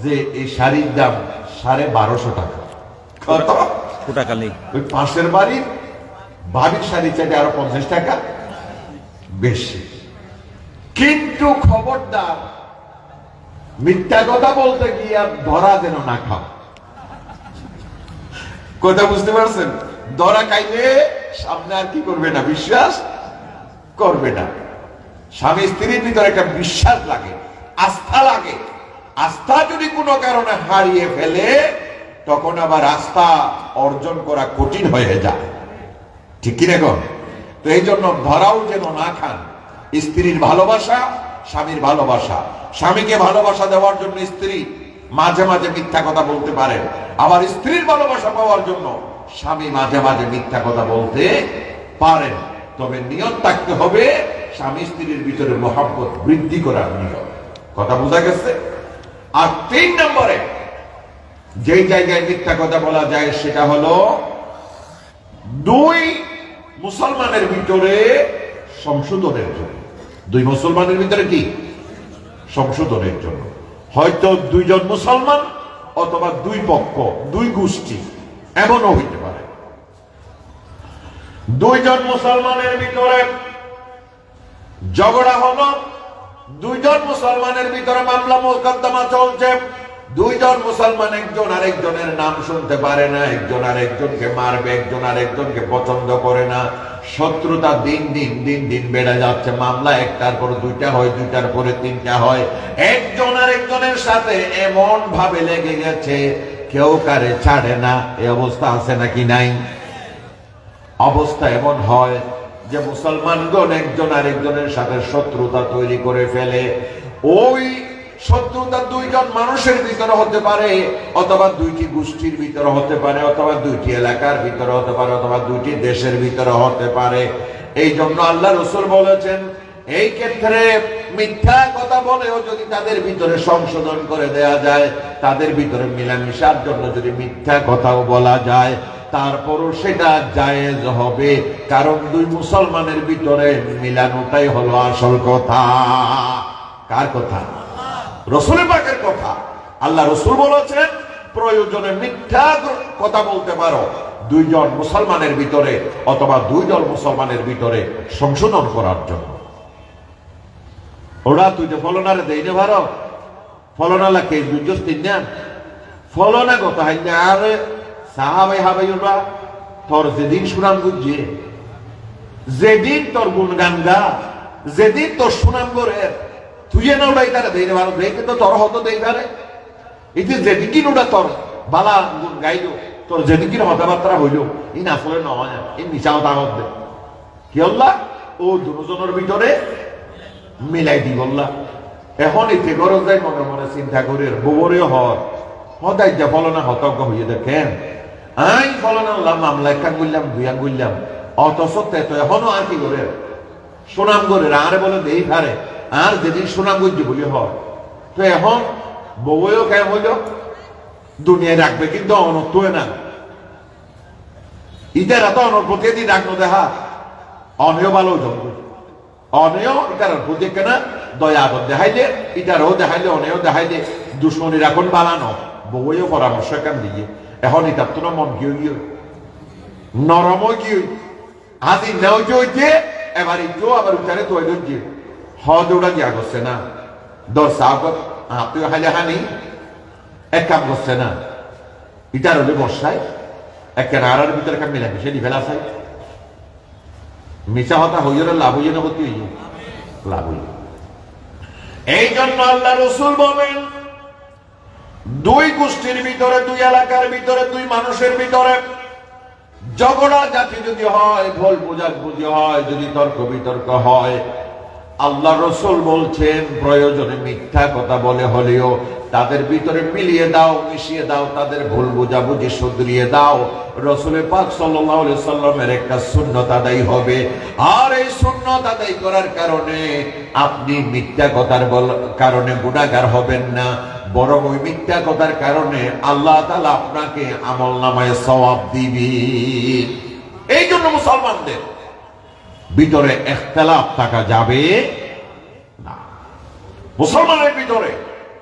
যে এই শাড়ির দাম 1250 টাকা। কত? কোটাকালি। ওই পাশের বাড়ির ভাবির শাড়ি চাইতে আরো 50 টাকা বেশি। কিন্তু খবরদার মিথ্যা কথা বলতে গিয়ে ধরা যেন না খাও। কথা বুঝতে পারছেন? ধরা খাইলে সামনে আর কি করবে না, বিশ্বাস করবে না। স্বামী স্ত্রীর ভিতরে একটা বিশ্বাস লাগে, আস্থা লাগে। আস্থা যদি কোনো কারণে হারিয়ে ফেলে তখন আবার আস্থা অর্জন করা কঠিন হয়ে যায়, ঠিক কিনা গো? তো এই জন্য ধরাও যেন না খান। স্ত্রীর ভালোবাসা, স্বামীর ভালোবাসা, স্বামীকে ভালোবাসা দেওয়ার জন্য স্ত্রী মাঝে মাঝে মিথ্যা কথা বলতে পারে, আবার স্ত্রীর ভালোবাসা পাওয়ার জন্য স্বামী মাঝে মাঝে মিথ্যা কথা বলতে পারেন। তবে নিয়ত থাকতে হবে স্বামী স্ত্রীর ভিতরে মহব্বত বৃদ্ধি করার নিয়ত। কথা বোঝা গেছে? আর 3 নম্বরে যে জায়গায় মিথ্যা কথা বলা যায় সেটা হলো 2 মুসলমানের ভিতরে সংশোধনের জন্য। 2 মুসলমানের ভিতরে কি? সংশোধনের জন্য। হয়তো 2 জন মুসলমান অথবা 2 পক্ষ, 2 গোষ্ঠী, এমনও হইতে পারে। 2 জন মুসলমানের ভিতরে ঝগড়া হলো, 2 জন মুসলমানের ভিতরে মামলা মোকদ্দমা চলছে। 2 জন মুসলমান একজন আরেকজনের নাম শুনতে পারে না, একজন আরেকজনকে মারবে, একজন আরেকজনকে পছন্দ করে না। শত্রুতা দিন দিন বেড়ে যাচ্ছে। মামলা একটার পর 2টা হয়, 2টার পরে 3টা হয়। একজন আরেকজনের সাথে এমন ভাবে লেগে গেছে কেউ কারে ছাড়ে না। এই অবস্থা আছে নাকি নাই? অবস্থা এমন হয় যে মুসলমানগণ একজন আরেকজনের সাথে শত্রুতা তৈরি করে ফেলে। ওই শত্রুতা 2 জন মানুষের ভিতরে হতে পারে, অথবা 2টি গোষ্ঠীর ভিতরে হতে পারে, অথবা 2টি এলাকার ভিতরে হতে পারে, অথবা 2টি দেশের ভিতরে হতে পারে। এই জন্য আল্লাহ রাসূল বলেছেন এই ক্ষেত্রে মিথ্যা কথা বলেও যদি তাদের ভিতরে সংশোধন করে দেয়া যায়, তাদের ভিতরে মিলামিশার জন্য যদি মিথ্যা কথাও বলা যায়, তারপরও সেটা জায়েজ হবে। কারণ 2 মুসলমানের ভিতরে মিলানোটাই হলো আসল কথা। কার কথা? রাসূল পাকের কথা। আল্লাহ রাসূল বলেছেন প্রয়োজনে মিথ্যা কথা বলতে পারো 2 জন মুসলমানের ভিতরে, অথবা 2 জন মুসলমানের ভিতরে সংশোধন করার জন্য। ওরা তুই যে ফলনারে দেই না ভারো, ফলনা লাগে বুঝছিস না? ফলনা কথা হয় না। আরে সাহাবাই হাবাই ওরা তোর যেদিন সুনাম গুজিয়ে, যেদিন তোর গুণগান গা, যেদিন তোর সুনাম করে তুই না ওরাই তারা দেই না ভালো, দেখে তো তোর হতো দেই পারে। এতে যেদিন ওটা তোর বালা গুণ গাইল, তোর যেদিন কথাবার্তা হইল, এই না আসলে নয়, এই মিশাও তাগত দে কি হল্লা ও 2 জনের ভিতরে মিলাই দি বললা। এখন এতে গরজ যায় মনে মনে চিন্তা করি গোবরে হর হদাই যা ফলনা হতজ্ঞ হইয়ে দেখেন আই ফলনা মামলা 1 করলাম 2 করলাম, অথচ তো এখনো আর কি করে সুনাম করে আরে বলে দেই পারে। আর যেদিন সুনাম করছে বলি হয় তো এখন বউও কেমন হইল দুনিয়ায় রাখবে কিন্তু অনত্য না ইতারা তো অনর প্রতি দিন রাখনো দেখা অনেও ভালো জঙ্গল অনেও ইটার প্রতি কেনা দয়া আদর দেখাইলে ইটারও দেখাইলে অনেও দেখাইলে দুশ্মনী রাখন বানানো বউয়েও পরামর্শ কান দিয়ে এখন ইটার তো মন কি হইয় নরম কি হাতি নেও কি হইতে এবার ইটো আবার উঠারে তো যে হদ ওটা দিয়া করছে না দর সাগত তুই হাইলে হানি এক কাম করছে না ইটার হলে বর্ষায় একটা নাড়ার ভিতরে কাম মিলা মিশে ফেলা চাই মিশা হতা হইল লাভ হইল না করতে হইল লাভ হইল এই জন্য আল্লাহ রসুল বলেন দুই গোষ্ঠীর ভিতরে দুই এলাকার ভিতরে দুই মানুষের ভিতরে ঝগড়া জাতি যদি হয় ভুল বোঝাবুঝি হয় যদি তর্ক বিতর্ক হয় আল্লাহ রসুল বলছেন প্রয়োজনে মিথ্যা কথা বলে হলেও তাদের ভিতরে মিলিয়ে দাও মিশিয়ে দাও তাদের ভুল বোঝাবুঝি শুধরিয়ে দাও রসুলের পাক সাল্লাল্লাহু আলাইহি সাল্লামের একটা সুন্নাত আদায় হবে আর এই সুন্নাত আদায় করার কারণে আপনি মিথ্যা কথার কারণে গুনাহগার হবেন না বরং ওই মিথ্যা কথার কারণে আল্লাহ তাআলা আপনাকে আমলনামায় সওয়াব দিবেন এই জন্য মুসলমানদের ভিতরে ইখতিলাফ থাকা যাবে না মুসলমানের ভিতরে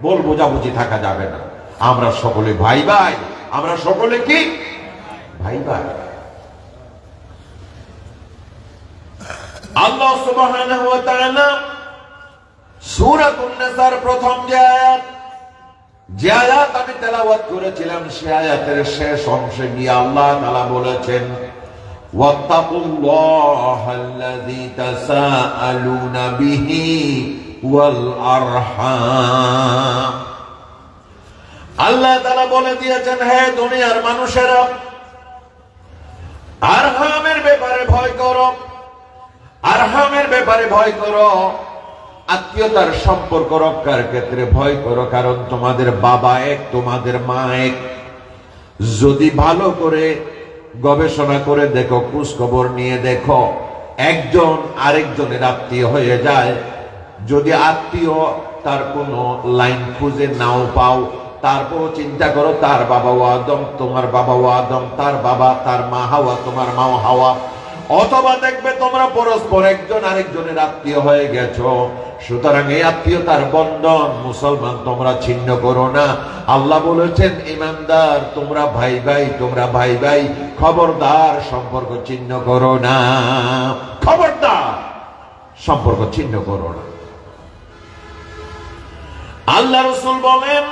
ভুল বোঝাবুঝি থাকা যাবে না আমরা সকলে ভাই ভাই আমরা সকলে কি ভাই ভাই আল্লাহ সুবহানাহু ওয়া তাআলা সূরাতুন নিসার প্রথম যে আয়াত আমি তেলাওয়াত করেছিলাম সে আয়াতের শেষ অংশে গিয়ে আল্লাহ তাআলা বলেছেন ওয়াত্তাকুল্লাহাল্লাযী তাসাআলুনা বিহি ওয়াল আরহাম আল্লাহ তাআলা বলে দিয়েছেন হে দুনিয়ার মানুষেরা আরহামের ব্যাপারে ভয় করো আরহামের ব্যাপারে ভয় করো আত্মীয়তার সম্পর্ক রক্ষার ক্ষেত্রে ভয় করো কারণ তোমাদের বাবা এক তোমাদের মা এক যদি ভালো করে গবেষণা করে দেখো খোঁজ খবর নিয়ে দেখো একজন আরেকজনের আত্মীয় হয়ে যায় যদি আত্মীয় তার কোনো লাইন খুঁজে নাও পাও তারপরও চিন্তা করো তার বাবাও আদম তোমার বাবাও আদম তার বাবা তার মা হাওয়া তোমার মাও হাওয়া অথবা দেখবে তোমরা পরস্পর একজন আরেকজনের আত্মীয় হয়ে গেছো সুতরাং এই আত্মীয়তার বন্ধন মুসলমান তোমরা ছিন্ন করো না আল্লাহ বলেছেন ইমানদার তোমরা ভাই ভাই খবরদার সম্পর্ক ছিন্ন করো না খবরদার সম্পর্ক ছিন্ন করো না আল্লাহ রাসূল বলেন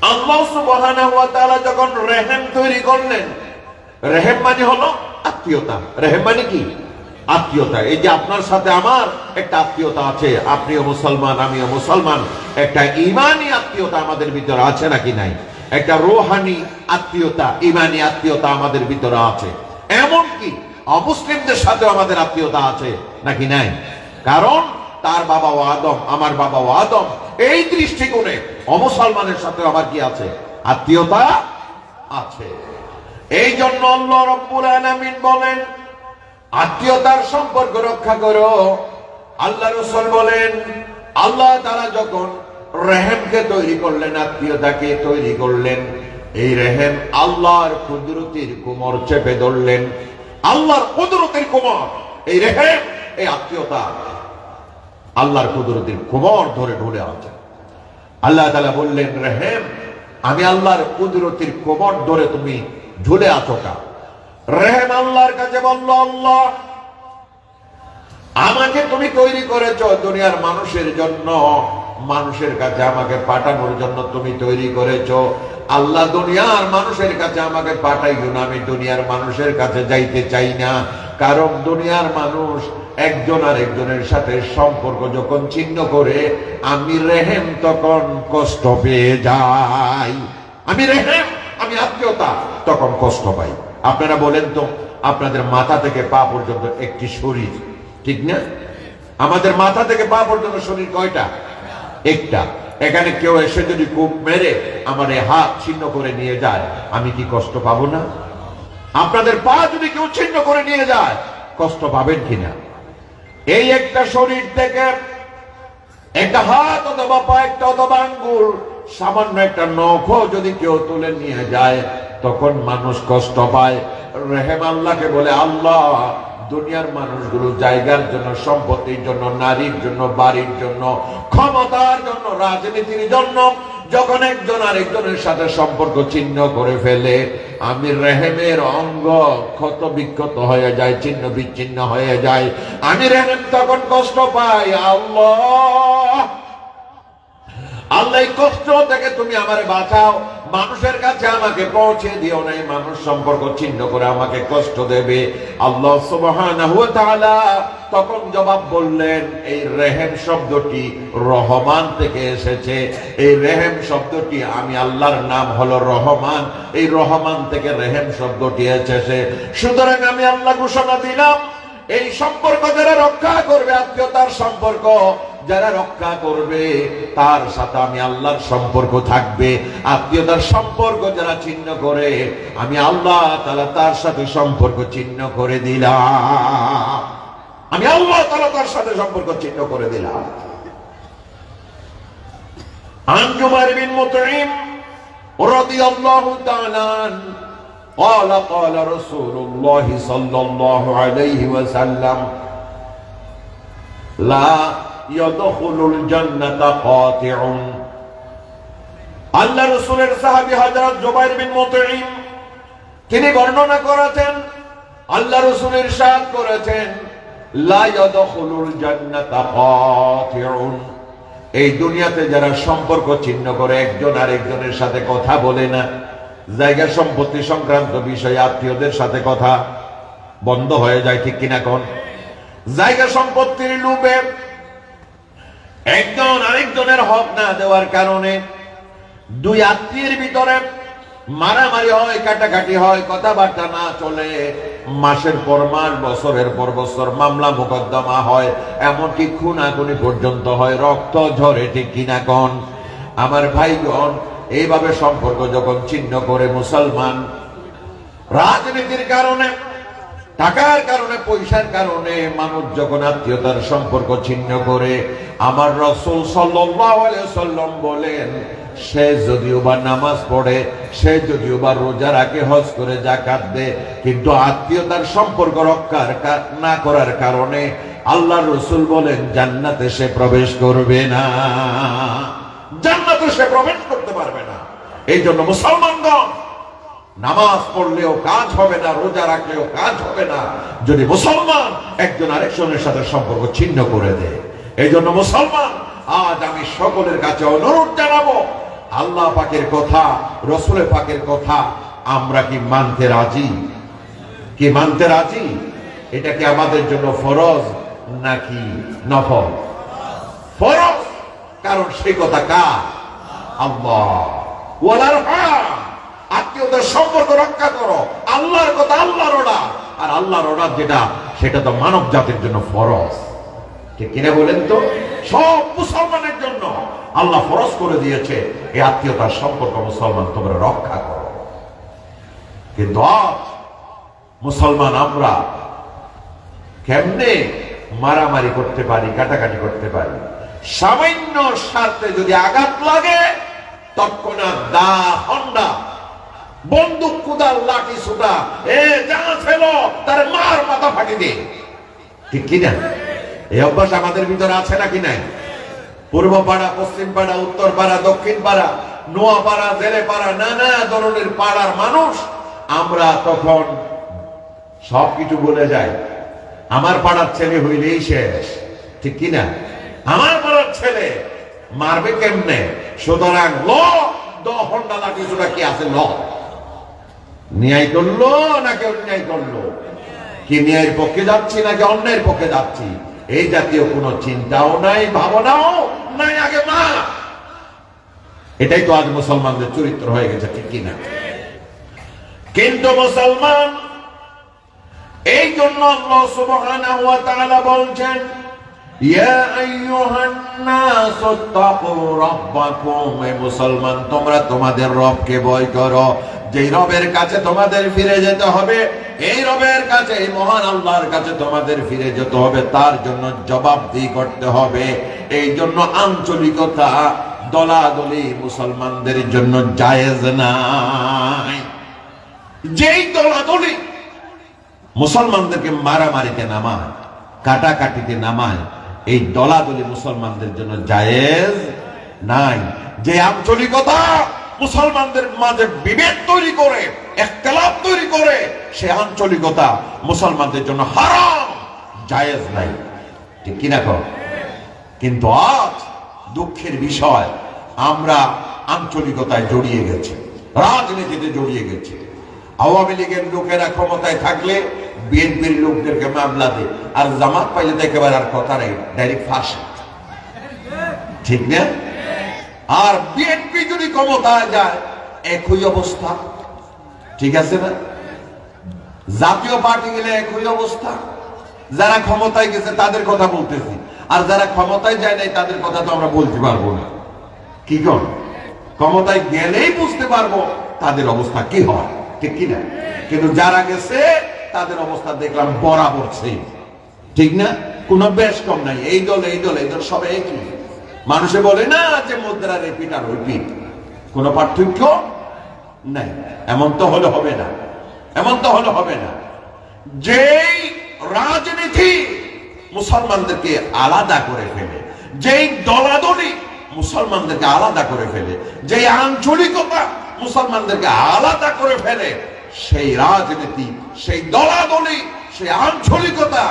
আল্লাহ সুবহানাহু ওয়া তাআলা যখন রহিম তৈরি করলেন রহিম মানে হলো আত্মীয়তা রহিম মানে কি আত্মীয়তা এই যে আপনার সাথে আমার একটা আত্মীয়তা আছে আপনিও মুসলমান আমিও মুসলমান একটা ঈমানি আত্মীয়তা আমাদের ভিতরে আছে নাকি নাই একটা রূহানি আত্মীয়তা ঈমানি আত্মীয়তা আমাদের ভিতরে আছে এমনকি অমুসলিমদের সাথে আমাদের আত্মীয়তা আছে নাকি নাই কারণ তার বাবাও আদম আমার বাবাও আদম এই দৃষ্টিকোণে অমুসলমানের সাথে আমার কি আছে আত্মীয়তা আছে এই জন্য আল্লাহ রাব্বুল আলামিন বলেন আত্মীয়তার সম্পর্ক রক্ষা করো আল্লাহ রাসূল বলেন আল্লাহ তাআলা যখন রহিমকে তৈরি করলেন আত্মীয়তাকে তৈরি করলেন এই রহিম আল্লাহর কুদরতের কোমর চেপে ধরলেন আল্লাহর কুদরতের কোমর এই রহিম এই আত্মীয়তা আল্লাহর কুদরতের কোমর ধরে ঢলে আছে আল্লাহ তাআলা বললেন রহিম আমি আল্লাহর কুদরতের কোমর ধরে তুমি ঝুলে আছো কা রহিম আল্লাহর কাছে বলল আল্লাহ আমাকে তুমি তৈরি করেছো দুনিয়ার মানুষের জন্য মানুষের কাছে আমাকে পাঠানোর জন্য তুমি তৈরি করেছো আল্লাহ দুনিয়ার মানুষের কাছে আমাকে পাঠাইও না আমি দুনিয়ার মানুষের কাছে যাইতে চাই না কারণ দুনিয়ার মানুষ একজন আরেকজনের সাথে সম্পর্ক যখন ছিন্ন করে আমি রহিম তখন কষ্ট পেয়ে যাই আমি রহিম আমি আত্মীয়তা তখন কষ্ট পাই আপনারা বলেন তো আপনাদের মাথা থেকে পা পর্যন্ত একটি শরীর ঠিক না আমাদের মাথা থেকে পা পর্যন্ত শরীর কয়টা একটা এখানে কেউ এসে যদি কূপ মেরে আমার হাত ছিন্ন করে নিয়ে যায় আমি কি কষ্ট পাবো না আপনাদের পা যদি কেউ ছিন্ন করে নিয়ে যায় কষ্ট পাবেন কিনা এই একটা শরীর থেকে একটা হাত অথবা পা একটা অথবা আঙ্গুল সামান্য একটা নখও যদি কেউ তুলে নিয়ে যায় তখন মানুষ কষ্ট পায়। রেহেম আল্লাহকে বলে, আল্লাহ দুনিয়ার মানুষগুলো জায়গার জন্য, সম্পত্তির জন্য, নারীর জন্য, বাড়ির জন্য, ক্ষমতার জন্য, রাজনীতির জন্য যখন একজন আরেকজনের সাথে সম্পর্ক ছিন্ন করে ফেলে, আমি রেহেমের অঙ্গ ক্ষত বিক্ষত হয়ে যায়, ছিন্ন বিচ্ছিন্ন হয়ে যায়। আমি রেহেম তখন কষ্ট পাই। আল্লাহ আল্লাহ এই কষ্ট থেকে তুমি আমারে বাঁচাও, মানুষের কাছে আমাকে পৌঁছে দিও না, মানুষ সম্পর্ক ছিন্ন করে আমাকে কষ্ট দেবে। আল্লাহ সুবহানাহু ওয়া তাআলা তখন জবাব বললেন, এই রেহেম শব্দটি রহমান থেকে এসেছে। এই রেহেম শব্দটি, আমি আল্লাহর নাম হলো রহমান, এই রহমান থেকে রেহেম শব্দটি এসেছে। সুতরাং আমি আল্লাহ ঘোষণা দিলাম, এই সম্পর্ক যারা রক্ষা করবে, আত্মীয়তার সম্পর্ক যারা রক্ষা করবে, তার সাথে আমি আল্লাহর সম্পর্ক থাকবে। আত্মীয়তার সম্পর্ক যারা ছিন্ন করে, আমি আল্লাহ তাআলা তার সাথে সম্পর্ক ছিন্ন করে দিলাম। আমি আল্লাহ তাআলা তার সাথে সম্পর্ক ছিন্ন করে দিলাম। আন জুবাইর বিন মুতঈম রাদিয়াল্লাহু তাআলা قال قال رسول الله صلى الله عليه وسلم لا يدخل الجنة قاطع। আল্লাহ রাসূলের সাহাবী হযরত জুবাইর বিন মুতঈম তিনি বর্ণনা করেছেন, আল্লাহ রাসূল ইরশাদ করেছেন, লা ইয়াদখুলুল জান্নাতা কাতিউন। এই দুনিয়াতে যারা সম্পর্ক ছিন্ন করে, একজন আরেকজনের সাথে কথা বলে না, জায়গা সম্পত্তি সংক্রান্ত বিষয়ে আত্মীয়দের সাথে কথা বন্ধ হয়ে যায়, ঠিক কিনা কোন? জায়গা সম্পত্তির লোভে একজন আরেকজনের হক না দেওয়ার কারণে দুই আত্মীয়ের ভিতরে মারামারি হয়, কাটাকাটি হয়, কথাবার্তা না চলে, মাসের পর মাস, বছরের পর বছর মামলা মোকদ্দমা হয়, এমনকি খুনাখুনি পর্যন্ত হয়, রক্ত ঝরে, ঠিক কিনা কোন? আমার ভাইগণ, এইভাবে সম্পর্ক যখন ছিন্ন করে মুসলমান, রাজনীতির কারণে, টাকার কারণে, পয়সার কারণে মানুষ যখন আত্মীয়তার সম্পর্ক ছিন্ন করে, আমার রাসূল সাল্লাল্লাহু আলাইহি ওয়াসাল্লাম বলেন, সে যদিও বা নামাজ পড়ে, সে যদিও বা রোজা রাখে, হজ করে, যাকাত দেয়, কিন্তু আত্মীয়তার সম্পর্ক রক্ষা না করার কারণে আল্লাহ রাসূল বলেন জান্নাতে সে প্রবেশ করবে না, জান্নাতে সে প্রবেশ করতে পারবে না। এই জন্য মুসলমানগণ, নামাজ পড়লেও কাজ হবে না, রোজা রাখলেও কাজ হবে না যদি মুসলমান একজন আরেকজনের সাথে সম্পর্ক ছিন্ন করে দেয়। এই জন্য মুসলমান, আজ আমি সকলের কাছে অনুরোধ জানাবো, আল্লাহ পাকের কথা, রাসূলের পাকের কথা আমরা কি মানতে রাজি? কি মানতে রাজি? এটা কি আমাদের জন্য ফরজ নাকি নফল? ফরজ, কারণ সেই কথা কার? আল্লাহ। ওয়ালার হাম, আত্মীয়তার সম্পর্ক রক্ষা করো, আল্লাহর কথা, আল্লাহর অর্ডার, আর আল্লাহর অর্ডার যেটা, সেটা তো মানব জাতির জন্য ফরজ, ঠিক কিনা বলেন তো? সব মুসলমানের জন্য আল্লাহ ফরজ করে দিয়েছে, এই আত্মীয়তার সম্পর্ক মুসলমান তোমরা রক্ষা করো। কিন্তু আজ মুসলমান আমরা কেমনে মারামারি করতে পারি, কাটাকাটি করতে পারি? সামান্য স্বার্থে যদি আঘাত লাগে, তৎক্ষণাৎ দা, হন্ডা, বন্দুক, কুদাল, লাঠি, সুদা, যা ফেলো, তার মার মাথা ফাটি দে, ঠিক কিনা? এই অভ্যাস আমাদের ভিতরে আছে নাকি নাই? পূর্ব পাড়া, পশ্চিম পাড়া, উত্তর পাড়া, দক্ষিণ পাড়া, নোয়া পাড়া, জেলে পাড়া, নানা ধরনের পাড়ার মানুষ আমরা তখন সবকিছু বলে যাই, আমার পাড়ার ছেলে হইলেই শেষ, ঠিক কিনা? আমার পাড়ার ছেলে মারবে কেমনে? সুতরাং ল হন্ডা লাঠি সুদা কি আছে, ল ন্যায় করলো নাকি অন্যায় করলো, কি ন্যায়ের পক্ষে যাচ্ছি নাকি অন্যায়ের পক্ষে যাচ্ছি, এই জাতীয় কোন চিন্তাও নাই, ভাবনাও নাই, আগে মা। এটাই তো আজ মুসলমানদের চরিত্র হয়ে গেছে, ঠিক কিনা? কিন্তু মুসলমান, এই জন্য আল্লাহ সুবহানাহু ওয়া তাআলা বলছেন, ইয়া আইয়ুহান নাস তাকু রাব্বাকুম, হে মুসলমান তোমরা তোমাদের রবকে ভয় করো, যেই রবের কাছে তোমাদের ফিরে যেতে হবে, এই রবের কাছে, এই মহান আল্লাহর কাছে তোমাদের ফিরে যেতে হবে, তার জন্য জবাবদিহি করতে হবে। এই জন্য আঞ্চলিকতা, দলাদলি মুসলমানদের জন্য জায়েজ নাই। যেই দলাদলি মুসলমানদেরকে মারামারিতে নামায়, কাটাকাটিতে নামায়, এই দলাদলি মুসলমানদের জন্য জায়েজ নাই। যে আঞ্চলিকতা মুসলমানদের মাঝে বিভেদ তৈরি করে, ইখতিলাফ তৈরি করে, সে আঞ্চলিকতা মুসলমানদের জন্য হারাম, জায়েজ নাই। ঠিক কিনা কর? কিন্তু আজ দুঃখের বিষয়, আমরা আঞ্চলিকতায় জড়িয়ে গেছি, রাজনীতিতে জড়িয়ে গেছি। আওয়ামী লীগের লোকেরা ক্ষমতায় থাকলে বিএনপির লোকদেরকে মামলা দেয়, আর জামাত পাইলে তো একেবারে আর কথা নেই, ডাইরেক্ট ফাঁসি। ঠিক না? আর বিএনপি যদি ক্ষমতায় যায় একই অবস্থা। ঠিক আছে না? জাতীয় পার্টি গেলে একই অবস্থা। যারা ক্ষমতায় গেছে তাদের কথা বলতেছি, আর যারা ক্ষমতায় যায় নাই তাদের কথা তো আমরা বলতে পারবো না। কি কর? ক্ষমতায় গেলেই বুঝতে পারবো তাদের অবস্থা কি হয়। ঠিক কিনা? কিন্তু যারা গেছে তাদের অবস্থা দেখলাম বরাবর সেই। ঠিক না? কোনো বেশ কম নাই। এই দল এই দল এই দল সব একই। মানুষে বলে না যে মুদ্রা রিপিট আর রিপিট, কোনো পার্থক্য নাই। এমন তো হলে হবে না, এমন তো হলে হবে না। যেই রাজনীতি মুসলমানদেরকে আলাদা করে ফেলে, যেই দলাদলি মুসলমানদেরকে আলাদা করে ফেলে, যেই আঞ্চলিকতা মুসলমানদেরকে আলাদা করে ফেলে, সেই রাজনীতি, সেই দলাদলি, সেই আঞ্চলিকতা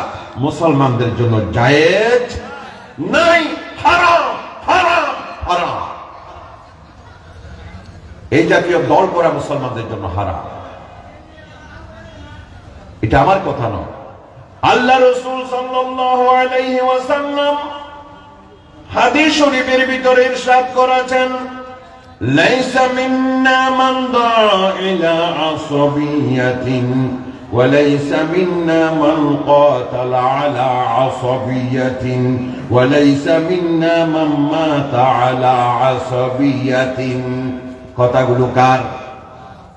মুসলমানদের জন্য জায়েজ নাই, হারাম, হারাম, হারাম। এই জাতীয় দল করা মুসলমানদের জন্য হারাম। এটা আমার কথা নয়, আল্লাহ রাসূল সাল্লাল্লাহু আলাইহি ওয়াসাল্লাম হাদিস শরীফের ভিতরে ইরশাদ করেছেন, লাইসা মিন্না মান দাআ ইলা আসবিয়াতিন ওয়া লাইসা মিন্না মান ক্বাতালা আলা আসবিয়াতিন ওয়া লাইসা মিন্না মান মাতা আলা আসবিয়াতিন। কথাগুলো কার?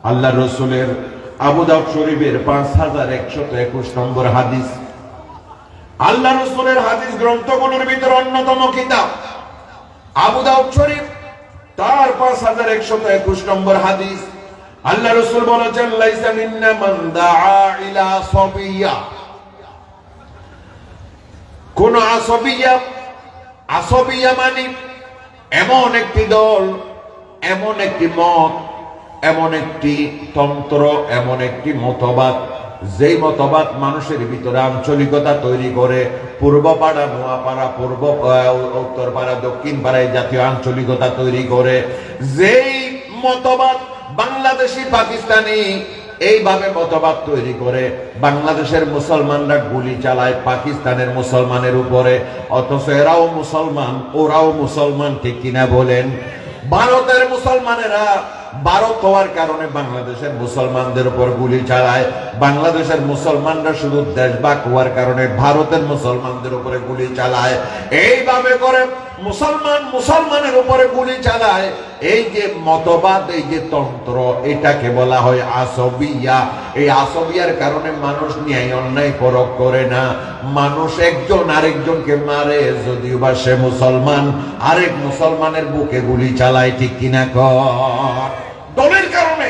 আল্লাহ রাসূলের। আবু দাউদ শরীফের 5121 নম্বর হাদিস। আল্লাহ রাসূলের হাদিস গ্রন্থগুলোর ভিতর অন্যতম কিতাব আবু দাউদ শরীফ, তার 5121 নম্বর হাদিস। আল্লাহ রাসূল বলেছেন, লাইসা মিন্না মান দাআ ইলা সাবিয়া। কোন আসবিয়া? আসবিয়া মানে এমন একটি দল, এমন একটি মত, এমন একটি তন্ত্র, এমন একটি মতবাদ, যেই মতবাদ মানুষের ভিতরে আঞ্চলিকতা তৈরি করে। পূর্ব পাড়া, নোয়াপাড়া, পূর্ব উত্তর পাড়া, দক্ষিণ পাড়ায় জাতীয় আঞ্চলিকতা তৈরি করে। যেই মতবাদ বাংলাদেশি, পাকিস্তানি এইভাবে মতবাদ তৈরি করে, বাংলাদেশের মুসলমানরা গুলি চালায় পাকিস্তানের মুসলমানের উপরে, অথচ এরাও মুসলমান, ওরাও মুসলমান। ঠিক কিনা বলেন? ভারতের মুসলমানেরা ভারত হওয়ার কারণে বাংলাদেশের মুসলমানদের উপর গুলি চালায়, বাংলাদেশের মুসলমানরা শুধু দেশভাগ হওয়ার কারণে ভারতের মুসলমানদের উপরে গুলি চালায়। এইভাবে করে মুসলমান মুসলমানের উপরে গুলি চালায়। এই যে মতবাদ, এই যে তন্ত্র, এটাকে বলা হয় আসবিয়া। এই আসবিয়ার কারণে মানুষ ন্যায় অন্যায় পরখ করে না, মানুষ একজন আরেকজনকে মারে, যদিও বা সে মুসলমান, আরেক মুসলমানের বুকে গুলি চালায়। ঠিক কিনা কর? দলের কারণে,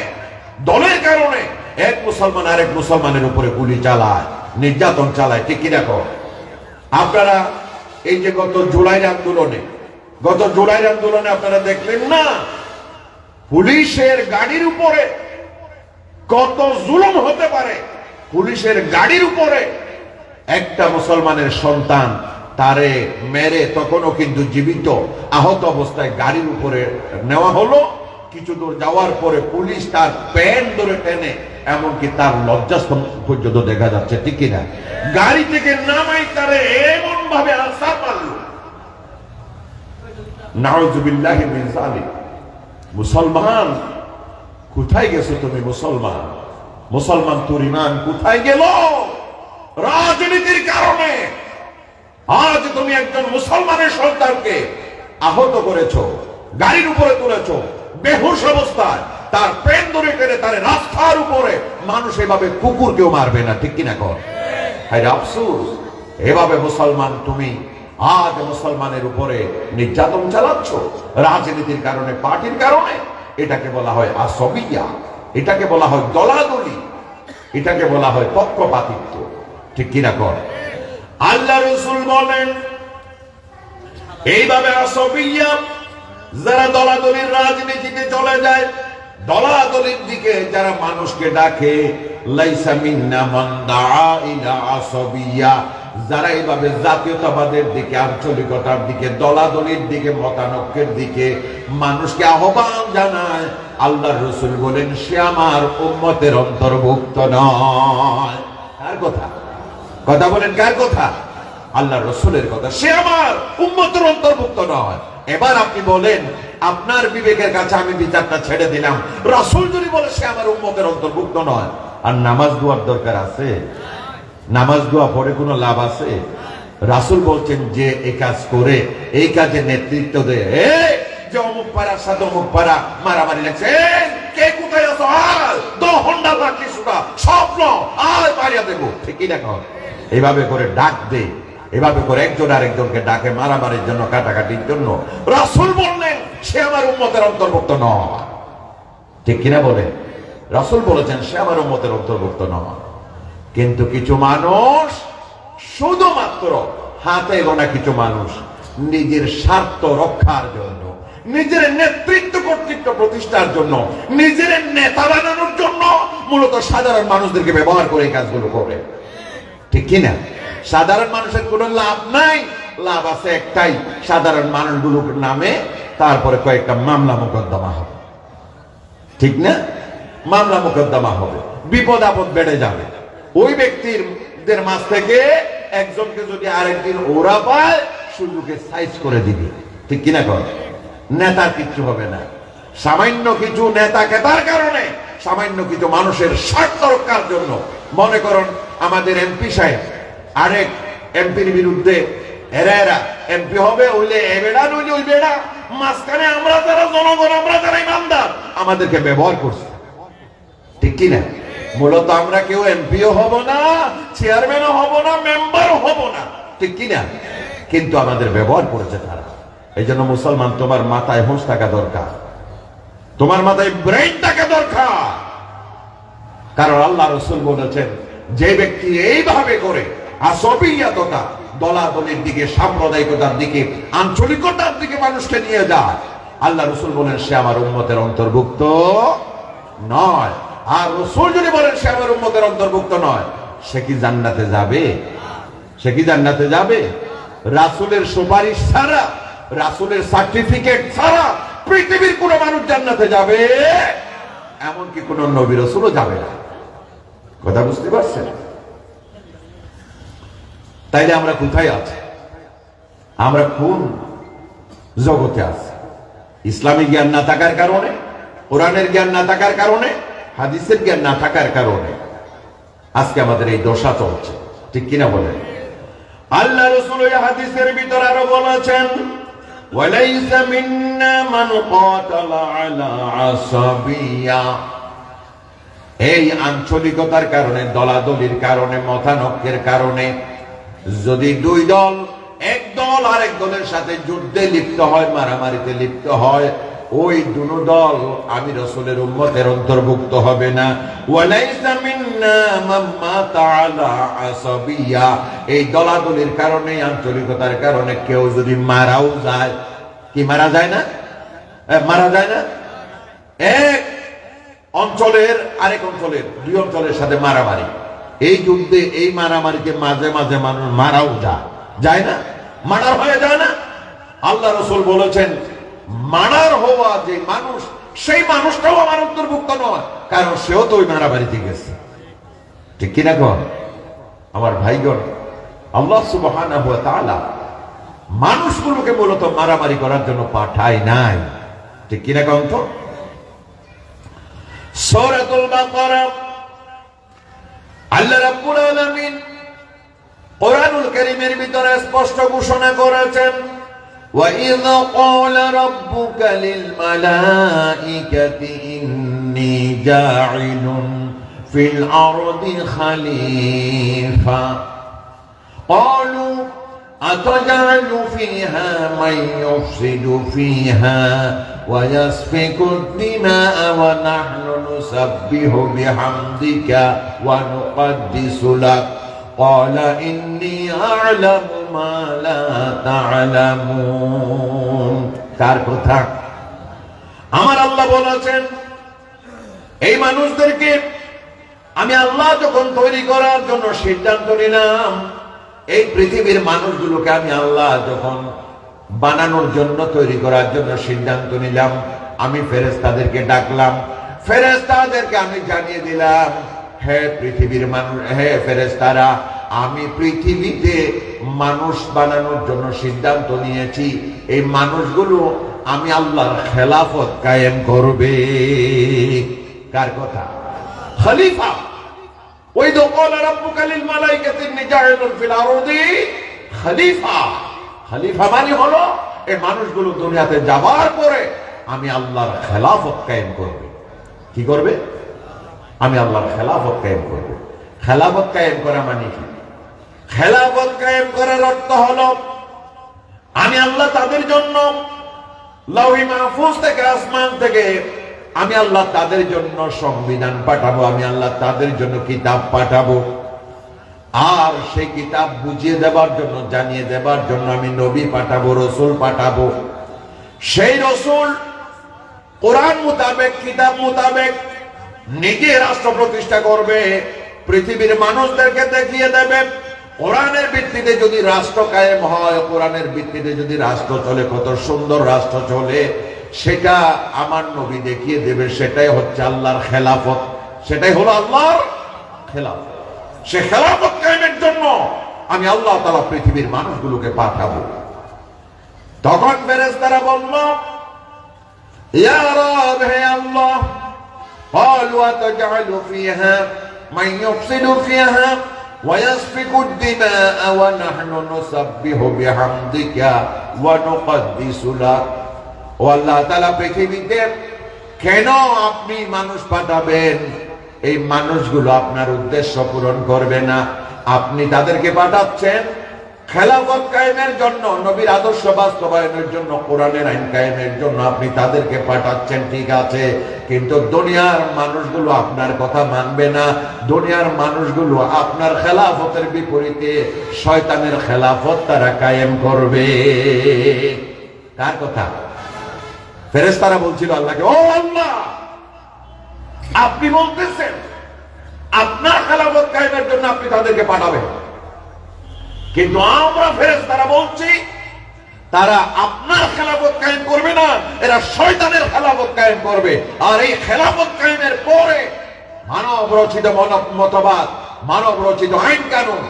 দলের কারণে এক মুসলমান আরেক মুসলমানের উপরে গুলি চালায়, নির্যাতন চালায়। ঠিক কিনা কর? আপনারা এই যে গত জুলাইয়ের আন্দোলনে আপনারা দেখলেন না, পুলিশের গাড়ির উপরে কত জুলুম হতে পারে। পুলিশের গাড়ির উপরে একটা মুসলমানের সন্তান, তারে মেরে, তখনও কিন্তু জীবিত, আহত অবস্থায় গাড়ির উপরে নেওয়া হলো। কিছু দূর যাওয়ার পরে পুলিশ তার প্যান্ট ধরে টেনে, এমনকি তার লজ্জাস্থান পর্যন্ত দেখা যাচ্ছে। ঠিক কিনা? গাড়ি থেকে নামাই তারে এমন ভাবে আছাড় মারল। নাউযুবিল্লাহি মিন যালিক। মুসলমান কোথায় গেছো তুমি? মুসলমান, মুসলমান তোর ঈমান কোথায় গেল? রাজনীতির কারণে আজ তুমি একজন মুসলমানের সন্তানকে আহত করেছো, গাড়ির উপরে তুলেছো, বেহুশ অবস্থায়, তার প্যান্ট ধরে টেনে তার রাস্তার উপরে। মানুষ এভাবে কুকুরকেও মারবে না। ঠিক কিনা কর? আফসোস, এভাবে মুসলমান তুমি আজ মুসলমানের উপরে নির্যাতন চালাচ্ছ রাজনীতির কারণে, পার্টির কারণে। এটাকে বলা হয় আসবিয়া, এটাকে বলা হয় দলাদলি, এটাকে বলা হয় পক্ষপাতিত্ব। ঠিক কিনা কর? আল্লাহ রাসূল বলেন এইভাবে আসবিয়া যারা দলাদলির রাজনীতিতে চলে যায়, দলাদলির দিকে যারা মানুষকে ডাকে, লাইসা মিন্না মান দাআ ইলা আসবিয়া, যারা এইভাবে জাতীয়তাবাদের দিকে, আঞ্চলিকতার দিকে, দলাদলির দিকে, মতানৈক্যের দিকে মানুষকে আহ্বান জানায়, আল্লাহর রাসূল বলেন সে আমার উম্মতের অন্তর্ভুক্ত নয়। কার কথা? কথা বলেন কার কথা? আল্লাহর রাসূলের কথা। সে আমার উম্মতের অন্তর্ভুক্ত নয়। এবার আপনি বলেন, আপনার বিবেকের কাছে আমি বিচারটা ছেড়ে দিলাম, রাসূল যদি বলে সে আমার উম্মতের অন্তর্ভুক্ত নয়, আর নামাজ দোয়ার দরকার আছে? নামাজ দোয়া পড়ে কোনো লাভ আছে? রাসূল বলছেন যে এই কাজ করে, এই কাজে নেতৃত্ব দেয়, যে অমুক পাড়ার সাথে অমুক পাড়া মারামারি লাগছে, কে কোথায় আছো, আর 10 ঘন্টা বাকি সুরা স্বপ্ন আর মারিয়া দেবো। ঠিকই দেখো, এইভাবে করে ডাক দে, এভাবে করে একজন আরেকজনকে ডাকে মারামারির জন্য, কাটাকাটির জন্য। রাসূল বললেন সে আমার উম্মতের অন্তর্ভুক্ত নয়। ঠিক কিনা বলে? রাসূল বলেছেন সে আমার উম্মতের অন্তর্ভুক্ত নয়। কিন্তু কিছু মানুষ, শুধুমাত্র হাতে গোনা কিছু মানুষ, নিজের স্বার্থ রক্ষার জন্য, নিজের নেতৃত্ব কর্তৃত্ব প্রতিষ্ঠার জন্য, নিজের নেতা বানানোর জন্য মূলত সাধারণ মানুষদেরকে ব্যবহার করে এই কাজগুলো করে। ঠিক কিনা? সাধারণ মানুষের কোনো লাভ নাই, লাভ আছে একটাই, সাধারণ মানুষগুলোর নামে তারপরে কয়েকটা মামলা মোকদ্দমা হবে। ঠিক না? মামলা মোকদ্দমা হবে, বিপদ আপদ বেড়ে যাবে। ওই ব্যক্তিদের মাঝ থেকে একজনকে যদি আরেকদিন ওরা পায়, সুযোগে সাইজ করে দিবে। ঠিক কিনা কর? নেতার কিচ্ছু হবে না। সামান্য কিছু নেতা কেতার কারণে, সামান্য কিছু মানুষের স্বার্থ রক্ষার জন্য, মনে করুন আমাদের এমপি সাহেব আরেক এমপির বিরুদ্ধে, এরা এমপি হবে, হইলে এ বেড়া নইলে ওই বেড়া, মাঝখানে আমরা যারা জনগণ, আমরা যারা ইমানদার, আমাদেরকে ব্যবহার করছে। ঠিক কিনা? মূলত আমরা কেউ এমপিও হব না, চেয়ারম্যানও হব না, মেম্বারও হব না। ঠিক কিনা? কিন্তু আমাদের ব্যবহার করেছে তারা। এই জন্য মুসলমান, তোমার মাথায় হুঁশ থাকা দরকার, তোমার মাথায় ব্রেইন থাকা দরকার। কারণ আল্লাহ রাসূল বলেছেন যে ব্যক্তি এইভাবে করে আসবিয়াতটা, দলাদলির দিকে, সাম্প্রদায়িকতার দিকে, আঞ্চলিকতার দিকে মানুষকে নিয়ে যায়, আল্লাহ রাসূল বলেন সে আমার উম্মতের অন্তর্ভুক্ত নয়। আর রাসূল যদি বলেন সে আমার উম্মতের অন্তর্ভুক্ত নয়, সে কি জান্নাতে যাবে? সে কি জান্নাতে যাবে? রাসূলের সুপারিশ ছাড়া, রাসূলের সার্টিফিকেট ছাড়া পৃথিবীর কোন মানুষ জান্নাতে যাবে? এমনকি কোন নবী রাসূলও যাবে না। কথা বুঝতে পারছেন? তাইলে আমরা কোথায় আছি? আমরা কোন জগতে আছি? ইসলামী জ্ঞান না থাকার কারণে, কোরআনের জ্ঞান না থাকার কারণে, হাদিসের জ্ঞান না থাকার কারণে আজকে আমাদের এই দশা চলছে। ঠিক কিনা বলেন? আল্লাহ রাসূল এই হাদিসের ভিতরে আরো বলেছেন, ওয়ালাইসা মিন্না মান কাতালা আলা আসাবিয়া। এই আঞ্চলিকতার কারণে, দলাদলির কারণে, মতানৈক্যের কারণে যদি দুই দল, এক দল আরেক দলের সাথে যুদ্ধে লিপ্ত হয়, মারামারিতে লিপ্ত হয়, ওই দুনো দল আমি রাসূলের উম্মতের অন্তর্ভুক্ত হবে না। ওয়ালাইসা মিন্না মান মাতা আলা আসাবিয়া। এই দলাদলির কারণে, আঞ্চলিকতার কারণে কেউ যদি মারাও যায়, কি মারা যায় না? মারা যায় না? এক অঞ্চলের আরেক অঞ্চলের, দুই অঞ্চলের সাথে মারামারি, এই যুদ্ধে, এই মারামারিতে মাঝে মাঝে মানুষ মারাও যায় না? মার্ডার হয়ে যায় না? আল্লাহ রাসূল বলেছেন মার্ডার হওয়া যে মানুষ, সেই মানুষটাও আমার অন্তর্ভুক্ত নয়, কারণ সেও তো ওই মারামারিতে গেছে। ঠিক কিনা কন আমার ভাইগণ? আল্লাহ সুবহানাহু ওয়া তাআলা মানুষগুলোকে মূলত মারামারি করার জন্য পাঠায় নাই। ঠিক কিনা কন? তো সূরাতুল বাকারা আল্লাহ রাব্বুল আলামিন কোরআনুল কারীমের ভিতরে স্পষ্ট ঘোষণা করেছেন, وَإِذْ قَالَ رَبُّكَ لِلْمَلَائِكَةِ إِنِّي جَاعِلٌ فِي الْأَرْضِ خَلِيفَةً قَالُوا أتجعل فيها من يفسد فيها ويسفك الدماء ونحن نسبح بحمدك ونقدس لك قال إني أعلم ما لا تعلمون কার কথা? আমার আল্লাহ বলেছেন এই মানুষদেরকে আমি আল্লাহ যখন তৈরি করার জন্য সিদ্ধান্ত নিলাম, এই পৃথিবীর মানুষগুলোকে আমি আল্লাহ যখন বানানোর জন্য তৈরি করার জন্য সিদ্ধান্ত নিলাম, আমি ফেরেশতাদেরকে ডাকলাম, ফেরেশতাদেরকে আমি জানিয়ে দিলাম, হে পৃথিবীর মানুষ, হে ফেরেশতারা, আমি পৃথিবীতে মানুষ বানানোর জন্য সিদ্ধান্ত নিয়েছি। এই মানুষগুলো আমি আল্লাহর খেলাফত কায়েম করবে। কার কথা? খলিফা। ওই তো ক্বালা রাব্বুকা লিল মালাইকাতি ইন্নী জাইলুন ফিল আরদি খলিফা। খলিফা মানে হলো এই মানুষগুলো দুনিয়াতে যাবার পরে আমি আল্লাহর খেলাফত কায়েম করবে। কি করবে? আমি আল্লাহর খেলাফত কায়েম করব। খেলাফত কায়েম করা মানে কি? খেলাফত কায়েম করার অর্থ হলো আমি আল্লাহ তাদের জন্য লাউহি মাহফুজ থেকে, আসমান থেকে আমি আল্লাহ তাদের জন্য সংবিধান পাঠাবো, আমি আল্লাহ তাদের জন্য কিতাব পাঠাবো, আর সেই কিতাব বুঝিয়ে দেবার জন্য, জানিয়ে দেবার জন্য আমি নবী পাঠাবো, রসুল পাঠাবো। সেই রসুল কোরআন মোতাবেক, কিতাব মোতাবেক নিজে রাষ্ট্র প্রতিষ্ঠা করবে, পৃথিবীর মানুষদেরকে দেখিয়ে দেবে কোরআনের ভিত্তিতে যদি রাষ্ট্র কায়েম হয়, কোরআনের ভিত্তিতে যদি রাষ্ট্র চলে, কত সুন্দর রাষ্ট্র চলে, সেটা আমার নবী দেখিয়ে দেবে। সেটাই হচ্ছে আল্লাহর খেলাফত, সেটাই হলো আল্লাহর খেলাফত। সে খেলাফত কায়েমের জন্য আমি আল্লাহ তাআলা পৃথিবীর মানুষগুলোকে পাঠাবো। তখন ফেরেশতারা বলল, ইয়া রব, হে আল্লাহ, قالوا أتجعل فيها من يفسد فيها ويسفك الدماء ونحن نسبح بحمدك ونقدس لك। ও আল্লাহ তাআলা, পৃথিবীতে কেন আপনি মানুষ পাঠাবেন? এই মানুষগুলো আপনার উদ্দেশ্য পূরণ করবে না। আপনি তাদেরকে পাঠাচ্ছেন খেলাফত কায়েমের জন্য, নবীর আদর্শ বাস্তবায়নের জন্য, কোরআনের আইন কায়েমের জন্য আপনি তাদেরকে পাঠাচ্ছেন, ঠিক আছে, কিন্তু দুনিয়ার মানুষগুলো আপনার কথা মানবে না। দুনিয়ার মানুষগুলো আপনার খেলাফতের বিপরীতে শয়তানের খেলাফত তারা কায়েম করবে। কার কথা? ফেরেশতারা বলছিল আল্লাহকে, ও আল্লাহ, আপনি বলতেছেন আপনার খেলাফত কায়েমের জন্য আপনি তাদেরকে পাঠাবেন, কিন্তু আমরা ফেরেশতারা বলছি তারা আপনার খেলাফত কায়েম করবে না, এরা শয়তানের খেলাফত কায়েম করবে। আর এই খেলাফত কায়েমের পরে মানব রচিত মতবাদ, মানব রচিত আইন কানুন,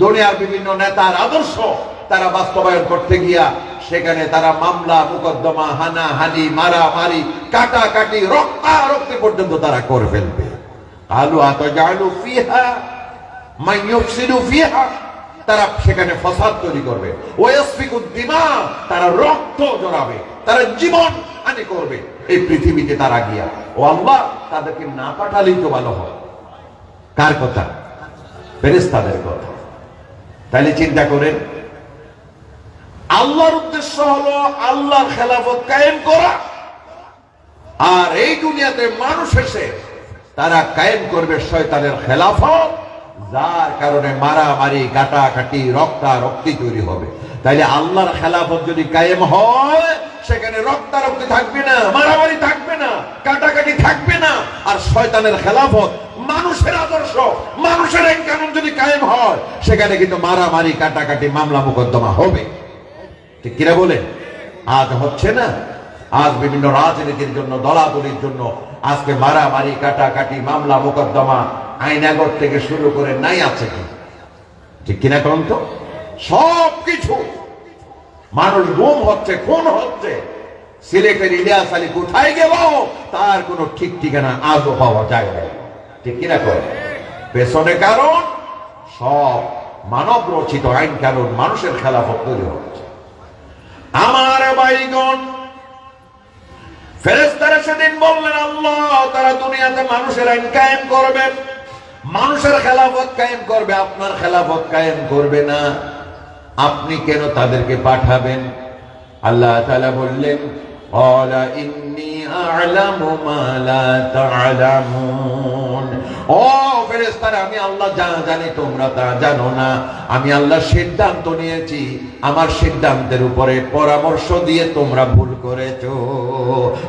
দুনিয়ার বিভিন্ন নেতার আদর্শ তারা বাস্তবায়ন করতে গিয়া সেখানে তারা মামলা মুকদ্দমা, হানাহানি, মারামারি, কাটাকাটি, রক্তারক্তি পর্যন্ত তারা করে ফেলবে। আলু আতাজালু ফিহা মান ইউফসিদু ফিহা, তারা সেখানে ফাসাদ তৈরি করবে। ওয়াসফিকুদ দিমা, তারা রক্ত ঝরাবে, তারা জীবন হানি করবে এই পৃথিবীতে তারা গিয়া। ও আল্লাহ, তাদেরকে না পাঠালেই তো ভালো হয়। কার কথা? ফেরেশতাদের কথা। তাহলে চিন্তা করেন, আল্লাহর উদ্দেশ্য হলো আল্লাহর খেলাফত কায়েম করা, আর এই দুনিয়াতে মানুষ এসে তারা কায়েম করবে শয়তানের খেলাফত, যার কারণে মারামারি, কাটাকাটি, রক্তারক্তি তৈরি হবে। তাইলে আল্লাহর খেলাফত যদি কায়েম হয়, সেখানে রক্তারক্তি থাকবে না, মারামারি থাকবে না, কাটাকাটি থাকবে না। আর শয়তানের খেলাফত, মানুষের আদর্শ, মানুষের আইন কানুন যদি কায়েম হয়, সেখানে কিন্তু মারামারি, কাটাকাটি, মামলা মোকদ্দমা হবে। ঠিক কিনা বলেন? আজ হচ্ছে না? আজ বিভিন্ন রাজনীতির জন্য, দলাদলির জন্য আজকে মারামারি, কাটাকাটি, মামলা মোকদ্দমা আইনাগর থেকে শুরু করে নাই আছে কি? ঠিক কিনা কোন? তো সবকিছু মানুষ গুম হচ্ছে, খুন হচ্ছে। সিলেটের ইলিয়াস আলী কোথায় গেল তার কোনো ঠিক ঠিকানা আজও পাওয়া যায় না। ঠিক কিনা করে? পেছনে কারণ সব মানব রচিত আইন কানুন, মানুষের খেলাফত তৈরি হচ্ছে। আমার ভাইগণ, ফেরেশতারা সেদিন বললেন, আল্লাহ, তারা দুনিয়াতে মানুষের আইন কায়েম করবে, মানুষের খেলাফত কায়েম করবে, আপনার খেলাফত কায়েম করবে না। আপনি কেন তাদেরকে পাঠাবেন? আল্লাহ তাআলা বললেন, ক্বালা ইন্নী আ'লামু মা লা তা'লামুন। ও ফেরেশতারা, আমি আল্লাহ যা জানি তোমরা তা জানো না। আমি আল্লাহ সিদ্ধান্ত নিয়েছি, আমার সিদ্ধান্তের উপরে পরামর্শ দিয়ে তোমরা ভুল করেছো।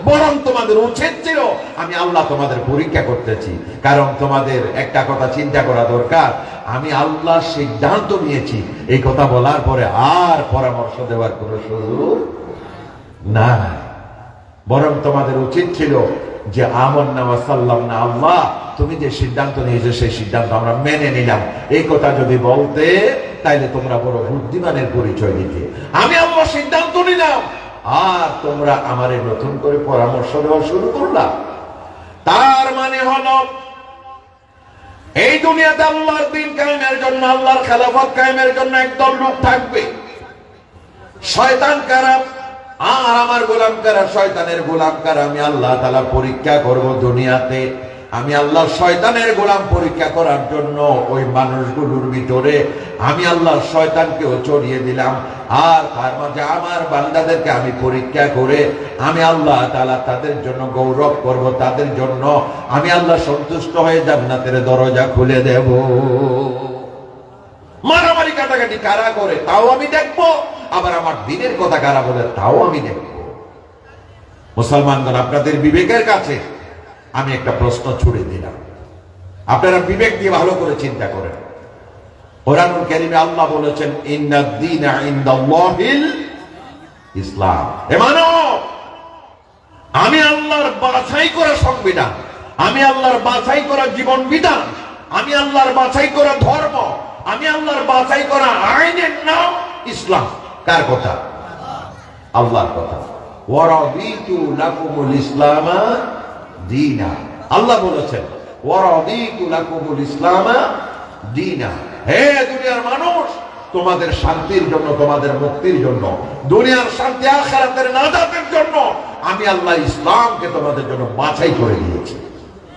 বরং তোমাদের উচিত ছিল, আমি আল্লাহ তোমাদের পরীক্ষা করতেছি। কারণ তোমাদের একটা কথা চিন্তা করা দরকার, আমি আল্লাহ সিদ্ধান্ত নিয়েছি, এই কথা বলার পরে আর পরামর্শ দেওয়ার কোনো সুযোগ নাই। বরং তোমাদের উচিত ছিল যে আমান্না ওয়া সাল্লামনা, আল্লাহ তুমি যে সিদ্ধান্ত নিয়েছো সেই সিদ্ধান্ত আমরা মেনে নিলাম, এই কথা যদি বলতে, তাইলে তোমরা বড় বুদ্ধিমানের পরিচয় দিতে। আমি আল্লাহ সিদ্ধান্ত নিলাম, আর তোমরা আমারে নতুন করে পরামর্শ দেওয়া শুরু করলা। তার মানে হলো এই দুনিয়াতে আল্লাহর দ্বীন কায়েমের জন্য, আল্লাহর খেলাফত কায়েমের জন্য একদল লোক থাকবে। শয়তান কারা? আর আমার গোলাম কারা? শয়তানের গোলাম কারা? আমি আল্লাহ তাআলা পরীক্ষা করব দুনিয়াতে। আমি আল্লাহ শয়তানের গোলাম পরীক্ষা করার জন্য ওই মানুষগুলোর ভিতরে আমি আল্লাহ শয়তানকেও চড়িয়ে দিলাম। আর তার মাঝে আমার বান্দাদেরকে আমি পরীক্ষা করে আমি আল্লাহ তাআলা তাদের জন্য গৌরব করব, তাদের জন্য আমি আল্লাহ সন্তুষ্ট হয়ে জান্নাতের দরজা খুলে দেব। মারামারি কাটাকাটি কারা করে তাও আমি দেখবো, আবার আমার দ্বীনের কথা কারা বলে তাও আমি দেখবো। মুসলমানগণ, আপনাদের বিবেকের কাছে আমি একটা প্রশ্ন ছুড়ে দিলাম, আপনারা বিবেক দিয়ে ভালো করে চিন্তা করেন। কোরআনুল কারীমে আল্লাহ বলেছেন, ইন্নাদ দীনা ইনদাল্লাহিল ইসলাম। হে মানব, আমি আল্লাহর বাছাই করা সংবিধান, আমি আল্লাহর বাছাই করা জীবন বিধান, আমি আল্লাহর বাছাই করা ধর্ম, আমি আল্লাহর বাছাই করা আইনের নাম ইসলাম। কার কথা? আল্লাহর কথা। ওয়া রাদিতু লাকুমুল ইসলামা দীনা। আল্লাহ বলেছেন, ওয়া রাদিতু লাকুমুল ইসলামা দীনা। হে দুনিয়ার মানুষ, তোমাদের শান্তির জন্য, তোমাদের মুক্তির জন্য, দুনিয়ার শান্তি আখিরাতের নাজাতের জন্য আমি আল্লাহ ইসলামকে তোমাদের জন্য বাছাই করে দিয়েছি।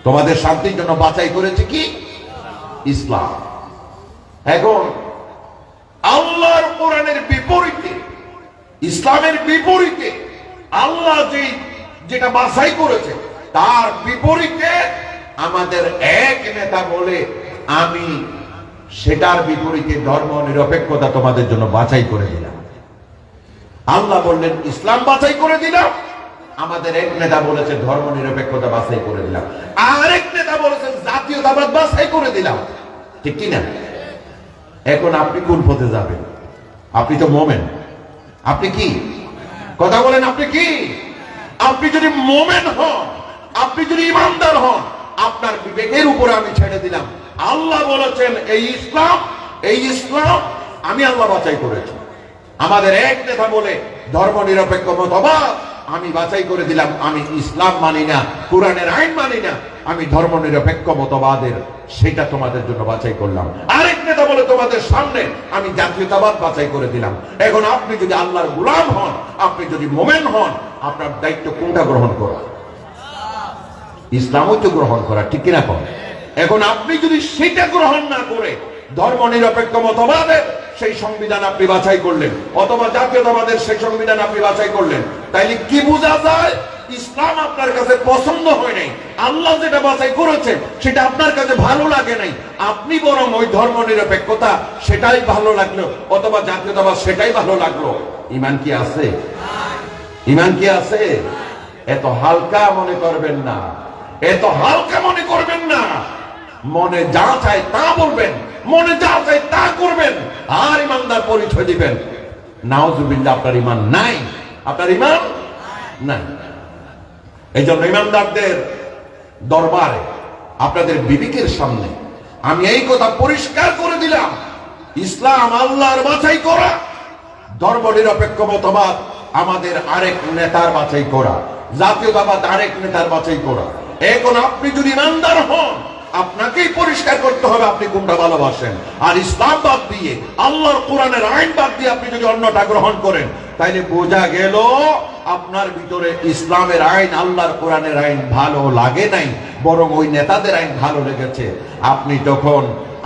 তোমাদের শান্তির জন্য বাছাই করেছি কি? ইসলাম। এখন আল্লাহর কোরআনের বিপরীতে, ইসলামের বিপরীতে আল্লাহ যেটা বাছাই করেছে তার বিপরীতে আমাদের এক নেতা বলে, আমি সেটার বিপরীতে ধর্ম নিরপেক্ষতা তোমাদের জন্য বাছাই করে দিলাম। আল্লাহ বললেন ইসলাম বাছাই করে দিলাম, আমাদের এক নেতা বলেছে ধর্ম নিরপেক্ষতা বাছাই করে দিলাম, আরেক নেতা বলেছে জাতীয়তাবাদ বাছাই করে দিলাম। ঠিক কি না? এখন আপনি কোন পথে যাবেন? আপনি তো মোমেন। আপনি কি? কথা বলেন, আপনি কি? আপনি যদি মোমেন হন, আপনি যদি ইমানদার হন, আপনার বিবেকের উপরে আমি ছেড়ে দিলাম। আল্লাহ বলেছেন এই ইসলাম আমি আল্লাহ বাছাই করেছি। আমাদের এক নেতা বলে ধর্ম নিরপেক্ষ মতবাদ আমি বাছাই করে দিলাম, আমি ইসলাম মানি না, কোরআনের আইন মানি না, আমি ধর্ম নিরপেক্ষ মতবাদের সেটা তোমাদের জন্য বাছাই করলাম। আরেক নেতা বলে তোমাদের সামনে আমি জাতীয়তাবাদ বাছাই করে দিলাম। এখন আপনি যদি আল্লাহর গোলাম হন, আপনি যদি মোমেন হন, আপনার দায়িত্ব কোনটা গ্রহণ করা? ইসলামও তো গ্রহণ করা, ঠিক কিনা কর? এখন আপনি যদি সেটা গ্রহণ না করে ধর্ম নিরপেক্ষ মতবাদের সেই সংবিধান আপনি বাছাই করলেন, অথবা জাতীয়তাবাদের সেই সংবিধান আপনি বাছাই করলেন, তাইলে কি বোঝা যায়? ইসলাম আপনার কাছে পছন্দ হয় নাই, আল্লাহ যেটা বাছাই করেছে সেটা আপনার কাছে ভালো লাগে নাই। আপনি বরং ওই ধর্ম নিরপেক্ষতা সেটাই ভালো লাগলো, অথবা জাতীয়তাবাদ সেটাই ভালো লাগলো। ঈমান কি আছে? ঈমান কি আছে? এত হালকা মনে করবেন না, এত হালকা মনে করবেন না। মনে যা চায় তা বলবেন, মনে যা চায় তা করবেন, আর ইমানদার পরিচয় দিবেন। নাউজুবিল্লাহ, আপনার ঈমান নাই, আপনার ঈমান নাই। এই জন্য ইমানদারদের দরবারে, আপনাদের বিবেকের সামনে আমি এই কথা পরিষ্কার করে দিলাম, ইসলাম আল্লাহর বাছাই করা, ধর্ম নিরপেক্ষ মতবাদ আমাদের আরেক নেতার বাছাই করা, জাতীয়তাবাদ আরেক নেতার বাছাই করা। এখন আপনি যদি ইমানদার হন, আপনাকেই পরিষ্কার করতে হবে আপনি কোনটা ভালোবাসেন। আর ইসলাম বাদ দিয়ে, আল্লাহর কোরআনের আইন বাদ দিয়ে আপনি যদি অন্যটা গ্রহণ করেন, তাইলে বোঝা গেল আপনার ভিতরে ইসলামের আইন, আল্লাহর কোরআনের আইন ভালো লাগে নাই, বরং ওই নেতাদের আইন ভালো লেগেছে। আপনি তখন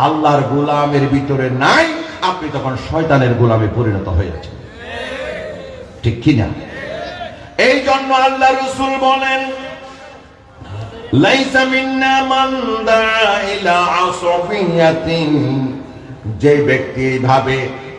আল্লাহর গোলামের ভিতরে নাই, আপনি তখন শয়তানের গোলামে পরিণত হয়েছেন, ঠিক কিনা? এই জন্য আল্লাহ রাসূল বলেন, লাইসা মিন্না মান দাআ ইলা আসফিয়াতিন, যে ব্যক্তি ভাবে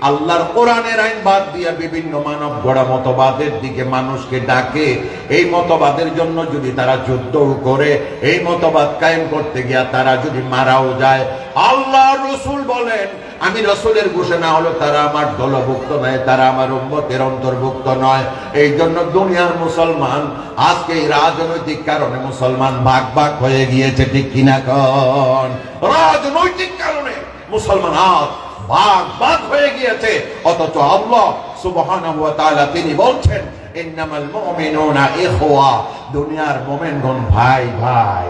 আল্লাহর কোরআনের আইন বাদ দিয়ে বিভিন্ন মানব গড়া মতবাদের দিকে মানুষকে ডাকে, এই মতবাদের জন্য যদি তারা যুদ্ধ করে, এই মতবাদ কায়েম করতে গিয়া তারা যদি মারাও যায়, আল্লাহ রাসূল বলেন আমি রাসূলের ঘোষণা হলো তারা আমার দলভুক্ত নয়, তারা আমার উম্মতের অন্তর্ভুক্ত নয়। এই জন্য দুনিয়ার মুসলমান আজকে এই রাজনৈতিক কারণে মুসলমান ভাগ ভাগ হয়ে গিয়েছে, ঠিক কিনা কোন? রাজনৈতিক কারণে মুসলমান আজ ভাগ ভাগ হয়ে গিয়েছে, অথচ আল্লাহ সুবহানাহু ওয়া তাআলা তিনি বলছেন ইন্নামাল মুমিনুনা ইখওয়া, দুনিয়ার মুমিনগণ ভাই ভাই,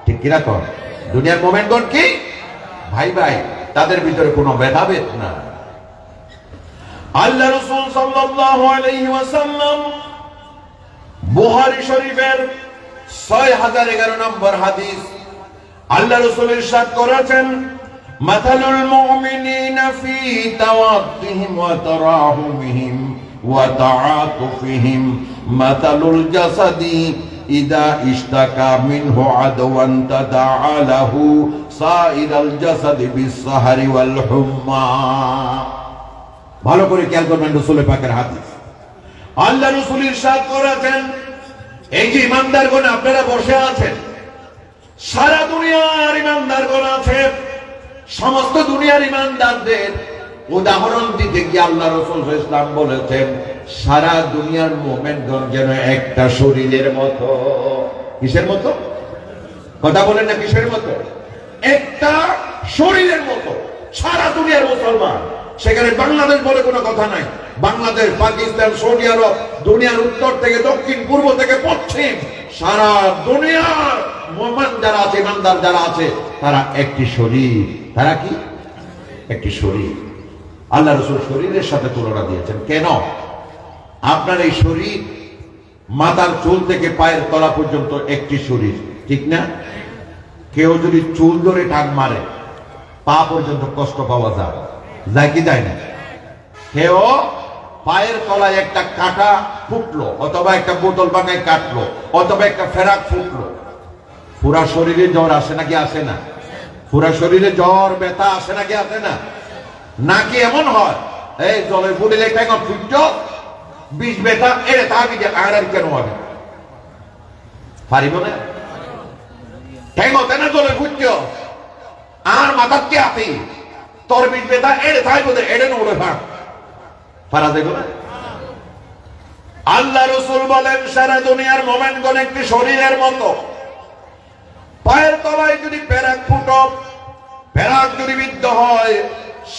ঠিক কিনা কোন? দুনিয়ার মুমিনগণ কি ভাই ভাই, তাদের ভিতরে কোনো ভেদাভেদ না। আল্লাহ রাসূল সাল্লাল্লাহু আলাইহি ওয়াসাল্লাম বুখারী শরীফের 6011 নম্বর হাদিস, আল্লাহ রাসূল ইরশাদ করেছেন, মাথালুল মুমিনিনা ফি তাওয়াদ্দিহিম ওয়া তারাহুমিহিম ওয়া তাআতুফিহিম মাথালুল জাসাদি ইদা ইশতাকা মিনহু আদওয়ান তাদাআ লাহু সাইরাল জাসাদি বিসসাহরি ওয়াল হুম্মা। ভালো করে খেয়াল করবেন রাসূলের পাকের হাদিস। আল্লাহ রাসূল ইরশাদ করেছেন, এই যে ইমানদারগণ আপনারা বসে আছেন, সারা দুনিয়ার ইমানদারগণ আছে, সমস্ত দুনিয়ার ইমানদারদের উদাহরণ দিতে গিয়ে আল্লাহ রাসূল ইসলাম বলেছেন সারা দুনিয়ার মুমিনগণ যেন একটা শরীরের মতো। কিসের মতো? কথা বলেন না, কিসের মতো? একটা শরীরের মতো সারা দুনিয়ার মুসলমান। সেখানে বাংলাদেশ বলে কোনো কথা নাই। বাংলাদেশ, পাকিস্তান, সৌদি আরব, দুনিয়ার উত্তর থেকে দক্ষিণ, পূর্ব থেকে পশ্চিম, সারা দুনিয়ার মুমিন যারা আছে, ইমানদার যারা আছে, তারা একটি শরীর। তারা কি? একটি শরীর। আল্লাহ রাসূল শরীরের সাথে তুলনা দিয়েছেন। কেন? আপনার এই শরীর মাথার চুল থেকে পায়ের তলা পর্যন্ত একটি শরীর, ঠিক না? কেউ যদি চুল ধরে টান মারে, পা পর্যন্ত কষ্ট পাওয়া যায়, যায় কি যায় না? কেউ পায়ের তলায় একটা কাঁটা ফুটলো, অথবা একটা বোতল বানায় কাটলো, অথবা একটা ফেরাক ফুটলো, পুরা শরীরে জ্বর আসে নাকি আসে না? পুরা শরীরে জ্বর ব্যথা আসে নাকি আসে না? নাকি এমন হয় এই জলে ফুটিলে কেন ফুটছ, বিষ ব্যথা এড়ে থাকি যে আর কেন হবে? পারিব না? ঠেঙতে না জলে ফুটছ আর মাথার কে আতি তোর বিষ ব্যথা এড়ে থাকবো, এড়ে নোড়ে ভাগ পারা দেখো না? আল্লাহ রাসূল বলেন সারা দুনিয়ার মুমিনগণ একটি শরীরের মতো। পায়ের তলায় যদি পেরাক ফুটো, পেরাক যদি বিদ্ধ হয়,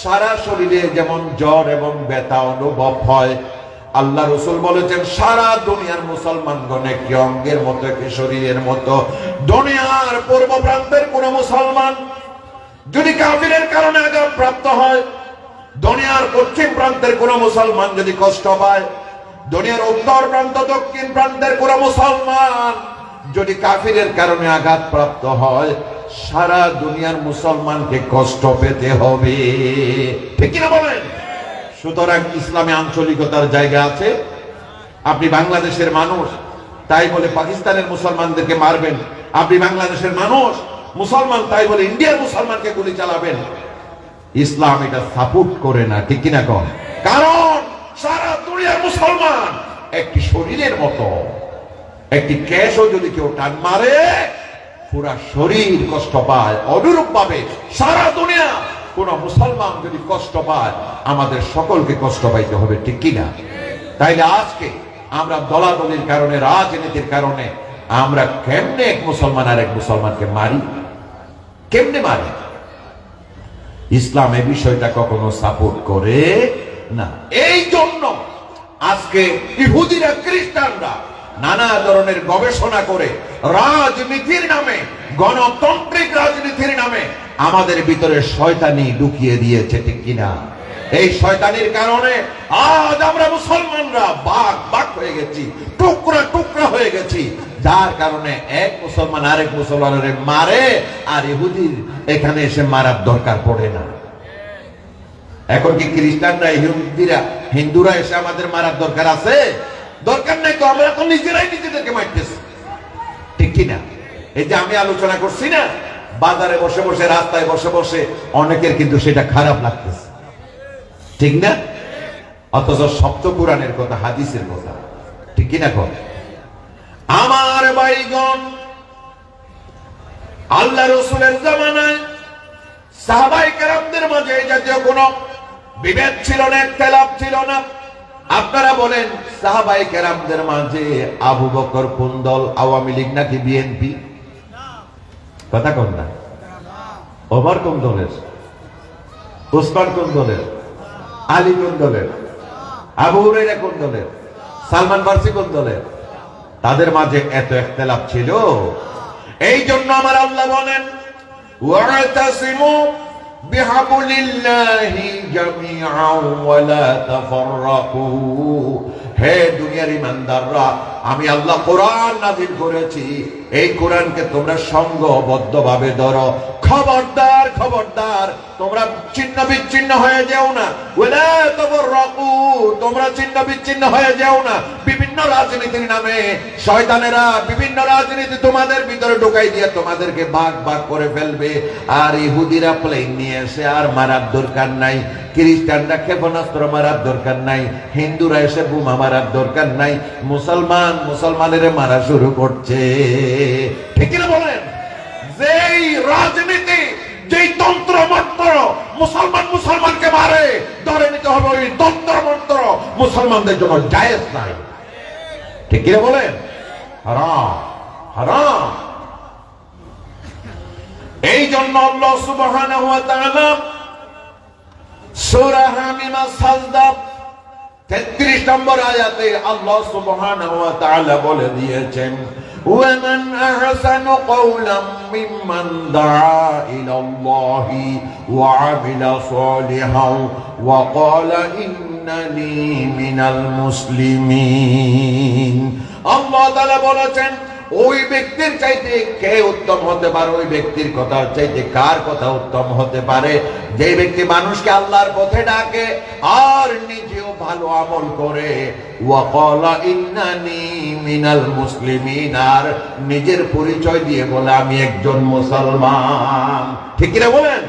সারা শরীরে যেমন জ্বর এবং ব্যথা অনুভব হয়, আল্লাহ রাসূল বলেছেন সারা দুনিয়ার মুসলমানগণ একটি অঙ্গের মতো, একটি শরীরের মতো। দুনিয়ার পূর্ব প্রান্তের কোন মুসলমান যদি কাফিরের কারণে আঘাত প্রাপ্ত হয়, দুনিয়ার পশ্চিম প্রান্তের কোন মুসলমান যদি কষ্ট পায়, দুনিয়ার উত্তর প্রান্ত, দক্ষিণ প্রান্তের কোন মুসলমান যদি কাফিরের কারণে আঘাত প্রাপ্ত হয়, সারা দুনিয়ার মুসলমানকে কষ্ট পেতে হবে, ঠিক কিনা বলেন? সুতরাং ইসলামে আঞ্চলিকতার জায়গা আছে। আপনি বাংলাদেশের মানুষ তাই বলে পাকিস্তানের মুসলমানদেরকে মারবেন, আপনি বাংলাদেশের মানুষ মুসলমান তাই বলে ইন্ডিয়ার মুসলমানকে গুলি চালাবেন, ইসলাম এটা সাপোর্ট করে না, ঠিক কিনা কন? কারণ সারা দুনিয়ার মুসলমান একটি শরীরের মতো। একটি কেশও যদি কেউ টান মারে, পুরা শরীর কষ্ট পায়। অনুরূপ ভাবে সারা দুনিয়া কোন মুসলমান যদি কষ্ট পায়, আমাদের সকলকে কষ্ট পাইতে হবে, ঠিক কিনা? তাইলে আজকে আমরা দলাদলির কারণে, রাজনীতির কারণে আমরা কেমনে এক মুসলমান আর এক মুসলমানকে মারি? কেমনে মারি? ইসলাম এই বিষয়টা কখনো সাপোর্ট করে না। এই জন্য আজকে ইহুদিরা, খ্রিস্টানরা নানা ধরনের গবেষণা করে রাজনীতির নামে, গণতান্ত্রিক রাজনীতির নামে আমাদের ভিতরে শয়তানি ঢুকিয়ে দিয়েছে, ঠিক কিনা? এই শয়তানির কারণে আজ আমরা মুসলমানরা ভাগ ভাগ হয়ে গেছি, টুকরা টুকরা হয়ে গেছি, যার কারণে এক মুসলমান আরেক মুসলমানের মারে, আর ইহুদির এখানে এসে মারার দরকার পড়ে না। এখন কি খ্রিস্টানরা হিন্দুরা এসে আমাদের মারার দরকার আছে? দরকার নাই তো, আমরা এখন নিজেরাই নিজেদেরকে মারতেছি, ঠিক কিনা? এই যে আমি আলোচনা করছি না, বাজারে বসে বসে, রাস্তায় বসে বসে অনেকের কিন্তু সেটা খারাপ লাগতেছে, ঠিক না? অথচ সপ্ত কোরআনের কথা, হাদিসের কথা, ঠিক কিনা? আমার ভাইগণ, আল্লাহ রাসূলের জামানায় সাহাবায়ে কেরামদের মাঝে এই জাতীয় কোনো বিভেদ ছিল না, ইখতিলাফ ছিল না। আপনারা বলেন, সাহাবায়ে কেরামদের মাঝে আবু বকর কোন দল? আওয়ামী লীগ নাকি বিএনপি? কথা কোন না? ওমর কোন দলের? উসমান কোন দলের? আলী কোন দলের? আবু হুরায়রা কোন দলের? সালমান ফারসি কোন দলের? তাদের মাঝে এত ইখতিলাফ ছিল। এই জন্য আমার আল্লাহ বলেন, ওয়াতাসিমু বিহাবলিল্লাহি জামিআন ওয়া লা তাফাররাকু। হে দুনিয়ার ঈমানদাররা, আমি আল্লাহ কোরআন নাযিল করেছি, এই কোরআনকে তোমরা সংঘবদ্ধভাবে ধরো। খবরদার, খবরদার, তোমরা ছিন্ন বিচ্ছিন্ন হয়ে যাও না। ওয়ালা তাফাররাকু, তোমরা ছিন্ন বিচ্ছিন্ন হয়ে যাও না। বিভিন্ন রাজনীতির নামে শয়তানেরা বিভিন্ন রাজনীতি তোমাদের ভিতরে ঢুকাই দিয়ে তোমাদেরকে ভাগ ভাগ করে ফেলবে। আর ইহুদিরা প্লেন নিয়ে এসে আর মারার দরকার নাই, খ্রিস্টানরা ক্ষেপণাস্ত্র মারার দরকার নাই, হিন্দুরা এসে বোমা মারার দরকার নাই, মুসলমানের মারা শুরু করছে, ঠিক না বলেন? যেই রাজনীতি, যেই তন্ত্র মন্ত্র মুসলমানকে মারে, ধরে নিতে হবে ওই তন্ত্র মন্ত্র মুসলমানদের জন্য জায়েজ নাই, ঠিক কিনা বলেন? হারাম, হারাম। এই জন্য আল্লাহ সুবহানাহু ওয়া তাআলা সূরা হামিমা সাজদা 33 নম্বর আয়াতে আল্লাহ সুবহানাহু ওয়া তাআলা বলে দিয়েছেন, وَمَنْ أَحْسَنُ قَوْلًا مِّمَّنْ دَعَا إِلَى اللَّهِ وَعَمِلَ صَالِحًا وَقَالَ إِنَّنِي مِنَ الْمُسْلِمِينَ। আল্লাহ তাআলা বলেছেন, ওই ব্যক্তির চাইতে কে উত্তম হতে পারে? ওই ব্যক্তির কথা চাইতে কার কথা উত্তম হতে পারে? যে ব্যক্তি মানুষকে আল্লাহর পথে ডাকে আর নিজেও ভালো আমল করে। ওয়াকালা ইন্নানি মিনাল মুসলিমিন, আর নিজের পরিচয় দিয়ে বলে আমি একজন মুসলমান, ঠিক কি না বলেন?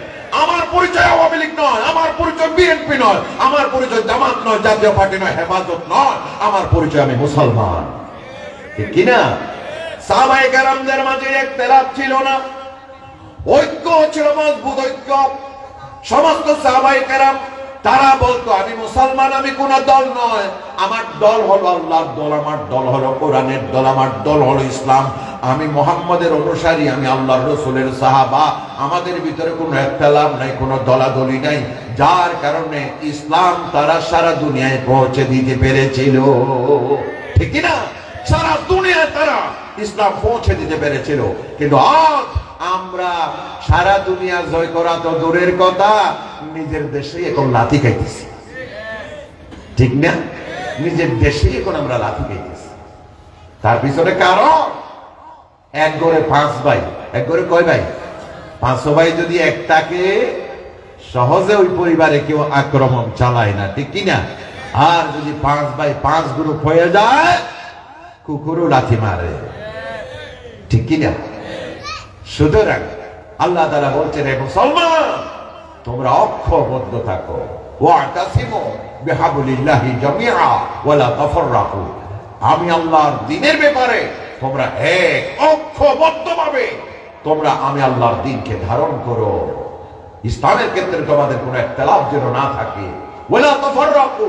আমার পরিচয় আওয়ামী লীগ নয়, আমার পরিচয় বিএনপি নয়, আমার পরিচয় জামাত নয়, জাতীয় পার্টি নয়, হেফাজত নয়, আমার পরিচয় আমি মুসলমান, ঠিক কি না? সাহাবায়ে কেরামদের মাঝে ইখতিলাফ ছিল না, ঐক্য ছিল, মজবুত ঐক্য। সমস্ত সাহাবায়ে কেরাম তারা বলতো, আমি মুসলমান, আমি কোন দল নয়, আমার দল হলো আল্লাহর দল, আমার দল হলো কোরআনের দল, আমার দল হলো ইসলাম, আমি মুহাম্মদের অনুসারী, আমি আল্লাহর রাসূলের সাহাবা। আমাদের ভিতরে কোনো ইখতিলাফ নাই, কোনো দলাদলি নাই, যার কারণে ইসলাম তারা সারা দুনিয়ায় পৌঁছে দিতে পেরেছিল, ঠিক কি না? সারা দুনিয়ায় তারা ইসলাম পৌঁছে দিতে পেরেছিল। কিন্তু আজ আমরা সারা দুনিয়া জয় করা তো দূরের কথা, নিজের দেশে এখন লাথি খাইতেছি, ঠিক না? নিজের দেশে এখন আমরা লাথি খাইতেছি। তার পিছনে কারণ, এক ঘরে 5 ভাই, এক ঘরে কয় ভাই? 5 ভাই যদি একটাকে সহজে ওই পরিবারে কেউ আক্রমণ চালায় না, ঠিক কিনা? আর যদি 5 ভাই 5 গ্রুপ হয়ে যায়, কুকুরও লাথি মারে, ঠিক কিনা? সুতরাং আল্লাহ তাআলা বলছেন, হে মুসলমান, তোমরা ঐক্যবদ্ধ থাকো। ওয়াতাসিমু বিহাবলিল্লাহি জামিআ ওয়া লা তাফাররাকু। আমি আল্লাহর দ্বীনের ব্যাপারে তোমরা এক ঐক্যবদ্ধভাবে তোমরা আমি আল্লাহর দ্বীনকে ধারণ করো। ইসলামের ক্ষেত্রে তোমাদের কোনো ইখতিলাফ যেন না থাকে। ওয়া লা তাফাররাকু,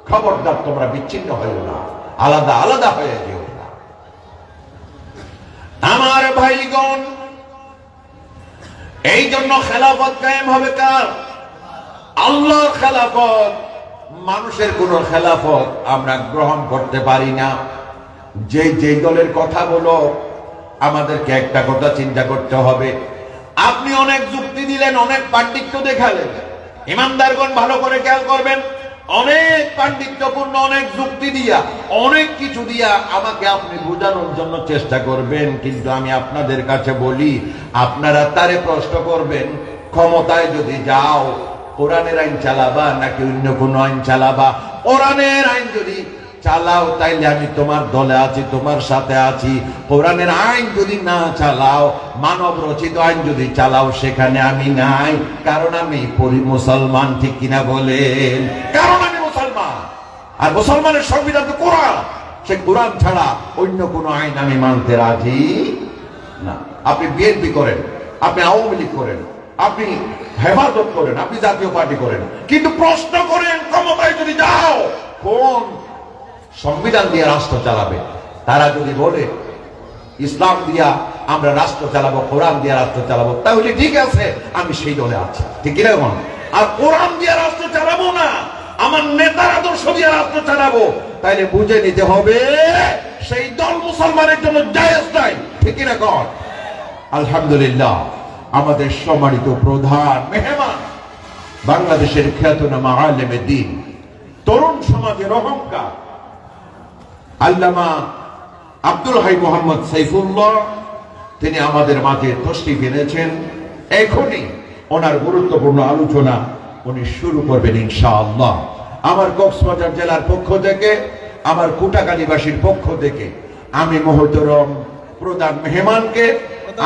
খবরদার তোমরা বিচ্ছিন্ন হয়ো না, আলাদা আলাদা হয়ে যেও না। আমার ভাইগণ, এই জন্য খেলাফত কায়েম হবে কার? আল্লাহর খেলাফত। মানুষের কোন খেলাফত আমরা গ্রহণ করতে পারি না। যে দলের কথা বলো, আমাদেরকে একটা কথা চিন্তা করতে হবে। আপনি অনেক যুক্তি দিলেন, অনেক পাণ্ডিত্য দেখালেন, ইমানদারগণ ভালো করে খেয়াল করবেন, অনেক পাণ্ডিত্যপূর্ণ অনেক যুক্তি দিয়া, অনেক কিছু দিয়া আমাকে আপনি বোঝানোর জন্য চেষ্টা করবেন। কিন্তু আমি আপনাদের কাছে বলি, আপনারা তারে প্রশ্ন করবেন, ক্ষমতায় যদি যাও কোরআনের আইন চালাবা নাকি অন্য কোনো আইন চালাবা? কোরআনের আইন যদি চালাও তাইলে আমি তোমার দলে আছি, তোমার সাথে আছি। কোরআনের আইন যদি না চালাও, মানব রচিত আইন যদি চালাও, সেখানে আমি নাই, কারণ আমি মুসলমান। ঠিক কিনা বলেন? কারণ আমি মুসলমান, আর মুসলমানের সংবিধান তো কোরআন। সে কোরআন ছাড়া অন্য কোন আইন আমি মানতে রাজি না। আপনি বিএনপি করেন, আপনি আওয়ামী লীগ করেন, আপনি হেফাজত করেন, আপনি জাতীয় পার্টি করেন, কিন্তু প্রশ্ন করেন ক্ষমতায় যদি যাও কোন সংবিধান দিয়ে রাষ্ট্র চালাবে? তারা যদি বলে ইসলাম দিয়া আমরা রাষ্ট্র চালাবো, কোরআন দিয়ে রাষ্ট্র চালাবো, তাহলে ঠিক আছে, আমি সেই দলে আছি। ঠিক কিনা? আর কোরআন দিয়ে রাষ্ট্র চালাবো না, আমার নেতার আদর্শ দিয়ে রাষ্ট্র চালাবো, তাইলে বুঝে নিতে হবে সেই দল মুসলমানের জন্য জায়েজ নাই। ঠিক কিনা? কর আলহামদুলিল্লাহ, আমাদের সম্মানিত প্রধান মেহমান, বাংলাদেশের খ্যাতনামা আলেমে দ্বীন, তরুণ সমাজের অহংকার আল্লামা আব্দুল হাই মোহাম্মদ সাইফুল্লাহ, তিনি আমাদের মাঝে তশরিফ এনেছেন। এখনই ওনার গুরুত্বপূর্ণ আলোচনা উনি শুরু করবেন ইনশাআল্লাহ। আমার কক্সবাজার জেলার পক্ষ থেকে, আমার কুটাকালীবাসীর পক্ষ থেকে আমি মহতরম প্রধান মেহমানকে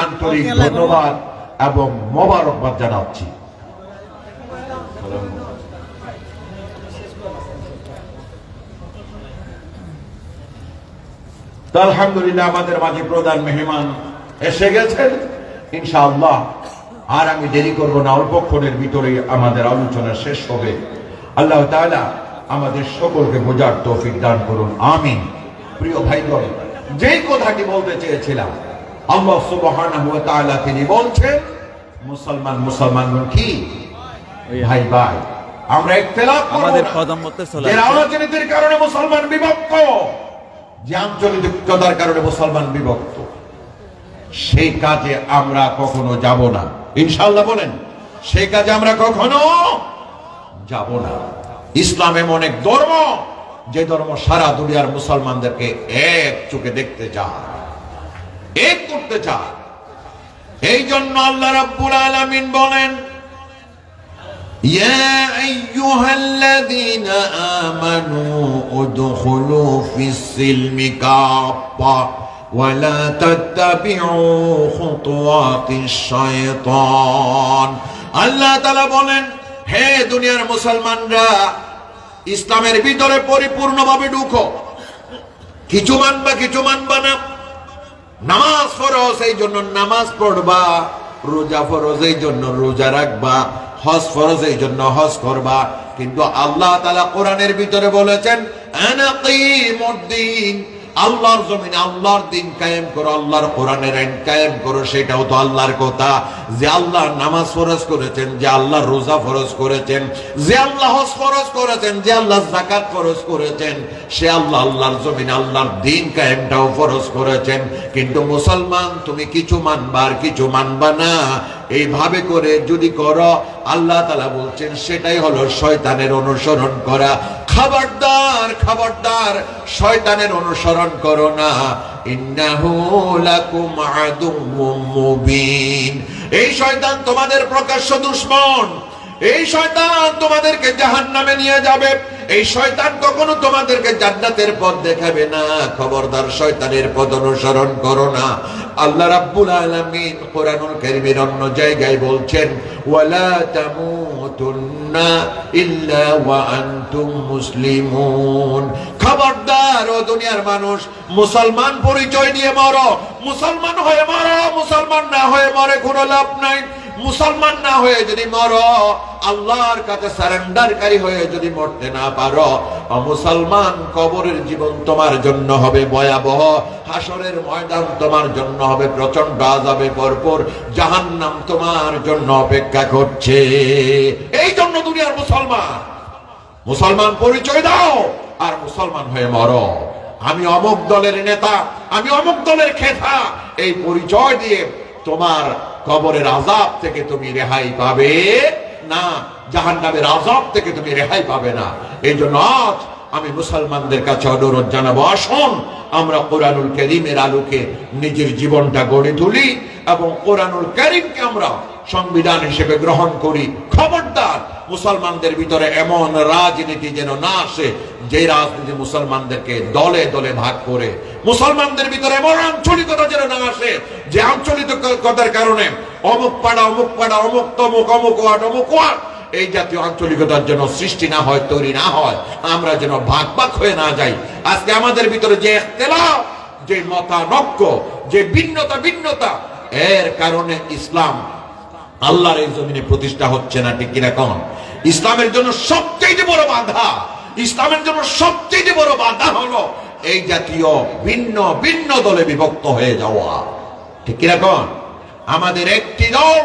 আন্তরিক ধন্যবাদ এবং মোবারকবাদ জানাচ্ছি। তো আলহামদুলিল্লাহ, আমাদের মাঝে প্রধান মেহমান এসে গেছেন ইনশাআল্লাহ। আর আমি দেরি করব না, অল্পক্ষণের ভিতরে আমাদের আলোচনা শেষ হবে। আল্লাহ তাআলা আমাদের সকলকে বোঝার তৌফিক দান করুন, আমিন। প্রিয় ভাইগণ, যেই কথাটি বলতে চেয়েছিলাম, আল্লাহ সুবহানাহু ওয়া তাআলা তিনি বলছেন মুসলমান কি ভাই ভাই, আমরা ইখতিলাফ করব না। আমাদের প্রধানমন্ত্রী যে রাজনীতির কারণে মুসলমান বিভক্ত, যে আঞ্চলিকতার কারণে মুসলমান বিভক্ত, সেই কাজে আমরা কখনো যাব না ইনশাআল্লাহ। বলেন, সেই কাজে আমরা কখনো যাব না। ইসলাম এমন এক ধর্ম, যে ধর্ম সারা দুনিয়ার মুসলমানদেরকে এক চোখে দেখতে চায়, এক করতে চায়। এই জন্য আল্লাহ রাব্বুল আলামিন বলেন, ইয়া আইয়ুহাল্লাযীনা আমানু উদখুলু ফিস-সিলমি কাফা ওয়া লা তাত্তাবিউ খুতুওয়াতিশ শায়তান। আল্লাহ তাআলা বলেন, হে দুনিয়ার মুসলমানরা, ইসলামের ভিতরে পরিপূর্ণভাবে ঢুকো। কিছু মানবা, কিছু মানবা না। নামাজ ফরজ, এই জন্য নামাজ পড়বা। রোজা ফরজ, এই জন্য রোজা রাখবা। হজ ফরজ, এই জন্য হজ করবা। কিন্তু আল্লাহ তাআলা কোরআনের ভিতরে বলেছেন, আনাকিমুদ্দিন, আল্লাহর জমিনে আল্লাহর দিন কায়েম করো, আল্লাহর কোরআনের আইন কায়েম করো। সেটাও তো আল্লাহর কথা, যে আল্লাহ নামাজ ফরজ করেছেন, যে আল্লাহ রোজা ফরজ করেছেন, যে আল্লাহ হজ ফরজ করেছেন, যে আল্লাহ যাকাত ফরজ করেছেন, সে আল্লাহ আল্লাহর জমিনে আল্লাহর দিন কায়েমটাও ফরজ করেছেন। কিন্তু মুসলমান, তুমি কিছু মানবা আর কিছু মানবা না, এইভাবে করে যদি করো, আল্লাহ তাআলা বলছেন সেটাই হলো শয়তানের অনুসরণ করা। খবরদার, খবরদার, শয়তানের অনুসরণ করো না। ইন্নাহু লাকুম আদুউম মুবিন। এই শয়তান তোমাদের প্রকাশ্য দুশমন। এই শয়তান তোমাদেরকে জাহান্নামে নিয়ে যাবে। এই শয়তান কখনো তোমাদেরকে জান্নাতের পথ দেখাবে না। খবরদার, শয়তানের পথ অনুসরণ করো না। আল্লাহ রাব্বুল আলামিন কোরআনুল কারীমের অন্য জায়গায় বলছেন, ওয়ালা তামুতুন্না ইল্লা ওয়া আনতুম মুসলিমুন। খবরদার ও দুনিয়ার মানুষ, মুসলমান পরিচয় নিয়ে মরো, মুসলমান হয়ে মরো। মুসলমান না হয়ে মরে কোনো লাভ নাই। মুসলমান না হয়ে যদি মরো, আল্লাহর কাছে সারেন্ডারকারী হয়ে যদি মরতে না পারো, মুসলমান, কবরের জীবন তোমার জন্য হবে ভয়াবহ। হাসরের ময়দান তোমার জন্য হবে প্রচন্ড আযাবে ভরপুর। জাহান্নাম তোমার জন্য অপেক্ষা করছে। এই জন্য দুনিয়ার মুসলমান, মুসলমান পরিচয় দাও আর মুসলমান হয়ে মরো। আমি অমুক দলের নেতা, আমি অমুক দলের খেতা, এই পরিচয় দিয়ে তোমার কবরের আযাব থেকে তুমি রেহাই পাবে না, জাহান্নামের আযাব থেকে তুমি রেহাই পাবে না। এই জন্য আজ আমি মুসলমানদের কাছে অনুরোধ জানাবো, আসুন আমরা কোরআনুল কারীমের আলোকে নিজের জীবনটা গড়ে তুলি এবং কোরআনুল কারীমকে আমরা সংবিধান হিসেবে গ্রহণ করি। খবরদার মুসলমানদের ভিতরে এমন রাজনীতি যেন না আসে যে রাজনীতি মুসলমানদেরকে দলে দলে ভাগ করে, মুসলমানদের ভিতরে এমন আঞ্চলিকতা যেন না আসে যে আঞ্চলিকতার কারণে অমুক পাড়া অমুক পাড়া অমুক তমুক অমুক ওয়ার্ড অমুক ওয়ার্ড এই জাতীয় আঞ্চলিকতার জন্য সৃষ্টি না হয়, তৈরি না হয়, আমরা যেন ভাগ ভাগ হয়ে না যাই। আজকে আমাদের ভিতরে যে ইখতিলাফ, যে মতানৈক্য, যে ভিন্নতা এর কারণে ইসলাম আল্লাহর এই জমিনে প্রতিষ্ঠা হচ্ছে না, ঠিক কিনা কোন? ইসলামের জন্য সবচেয়ে বড় বাধা, ইসলামের জন্য সবচেয়ে বড় বাধা হলো এই জাতীয় ভিন্ন দলে বিভক্ত হয়ে যাওয়া, ঠিক কিনা কোন? আমাদের একটি দল,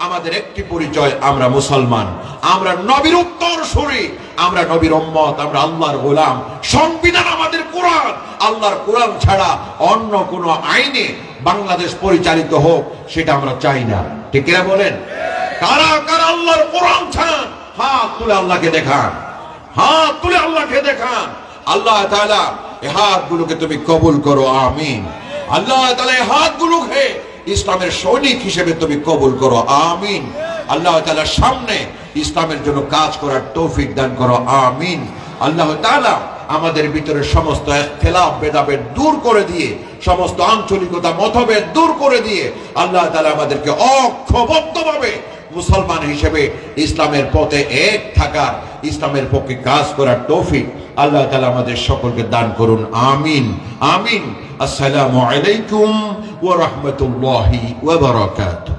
আমাদের একটি পরিচয়, আমরা মুসলমান, আমরা নবীর উত্তরসূরি, আমরা নবীর উম্মত, আমরা আল্লাহর গোলাম। সংবিধান আমাদের কোরআন, আল্লাহর কোরআন ছাড়া অন্য কোন আইনে বাংলাদেশ পরিচালিত হোক সেটা আমরা চাই না, ঠিক কিনা বলেন? কারা কারা আল্লাহর কোরআন চান? হাত তুলে আল্লাহকে দেখান, হাত তুলে আল্লাহকে দেখান। আল্লাহ তাআলা এই হাতগুলোকে তুমি কবুল করো, আমিন। আল্লাহ তাআলা এই হাতগুলোকে ইসলামের সৈনিক হিসেবে তুমি কবুল করো, আমিন। আল্লাহ তাআলার সামনে ইসলামের জন্য কাজ করার তৌফিক দান করো, আমিন। আল্লাহ তাআলা আমাদের ভিতরে সমস্ত ইখতিলাফ ভেদাভেদ দূর করে দিয়ে, সমস্ত আঞ্চলিকতা মতভেদ দূর করে দিয়ে আল্লাহ তাআলা আমাদেরকে ঐক্যবদ্ধভাবে মুসলমান হিসেবে ইসলামের পথে এক থাকার, ইসলামের পক্ষে কাজ করার তৌফিক আল্লাহ তাআলা আমাদের সকলকে দান করুন, আমিন আমিন। আসসালামু আলাইকুম ওয়া রাহমাতুল্লাহি ওয়া বারাকাতুহু।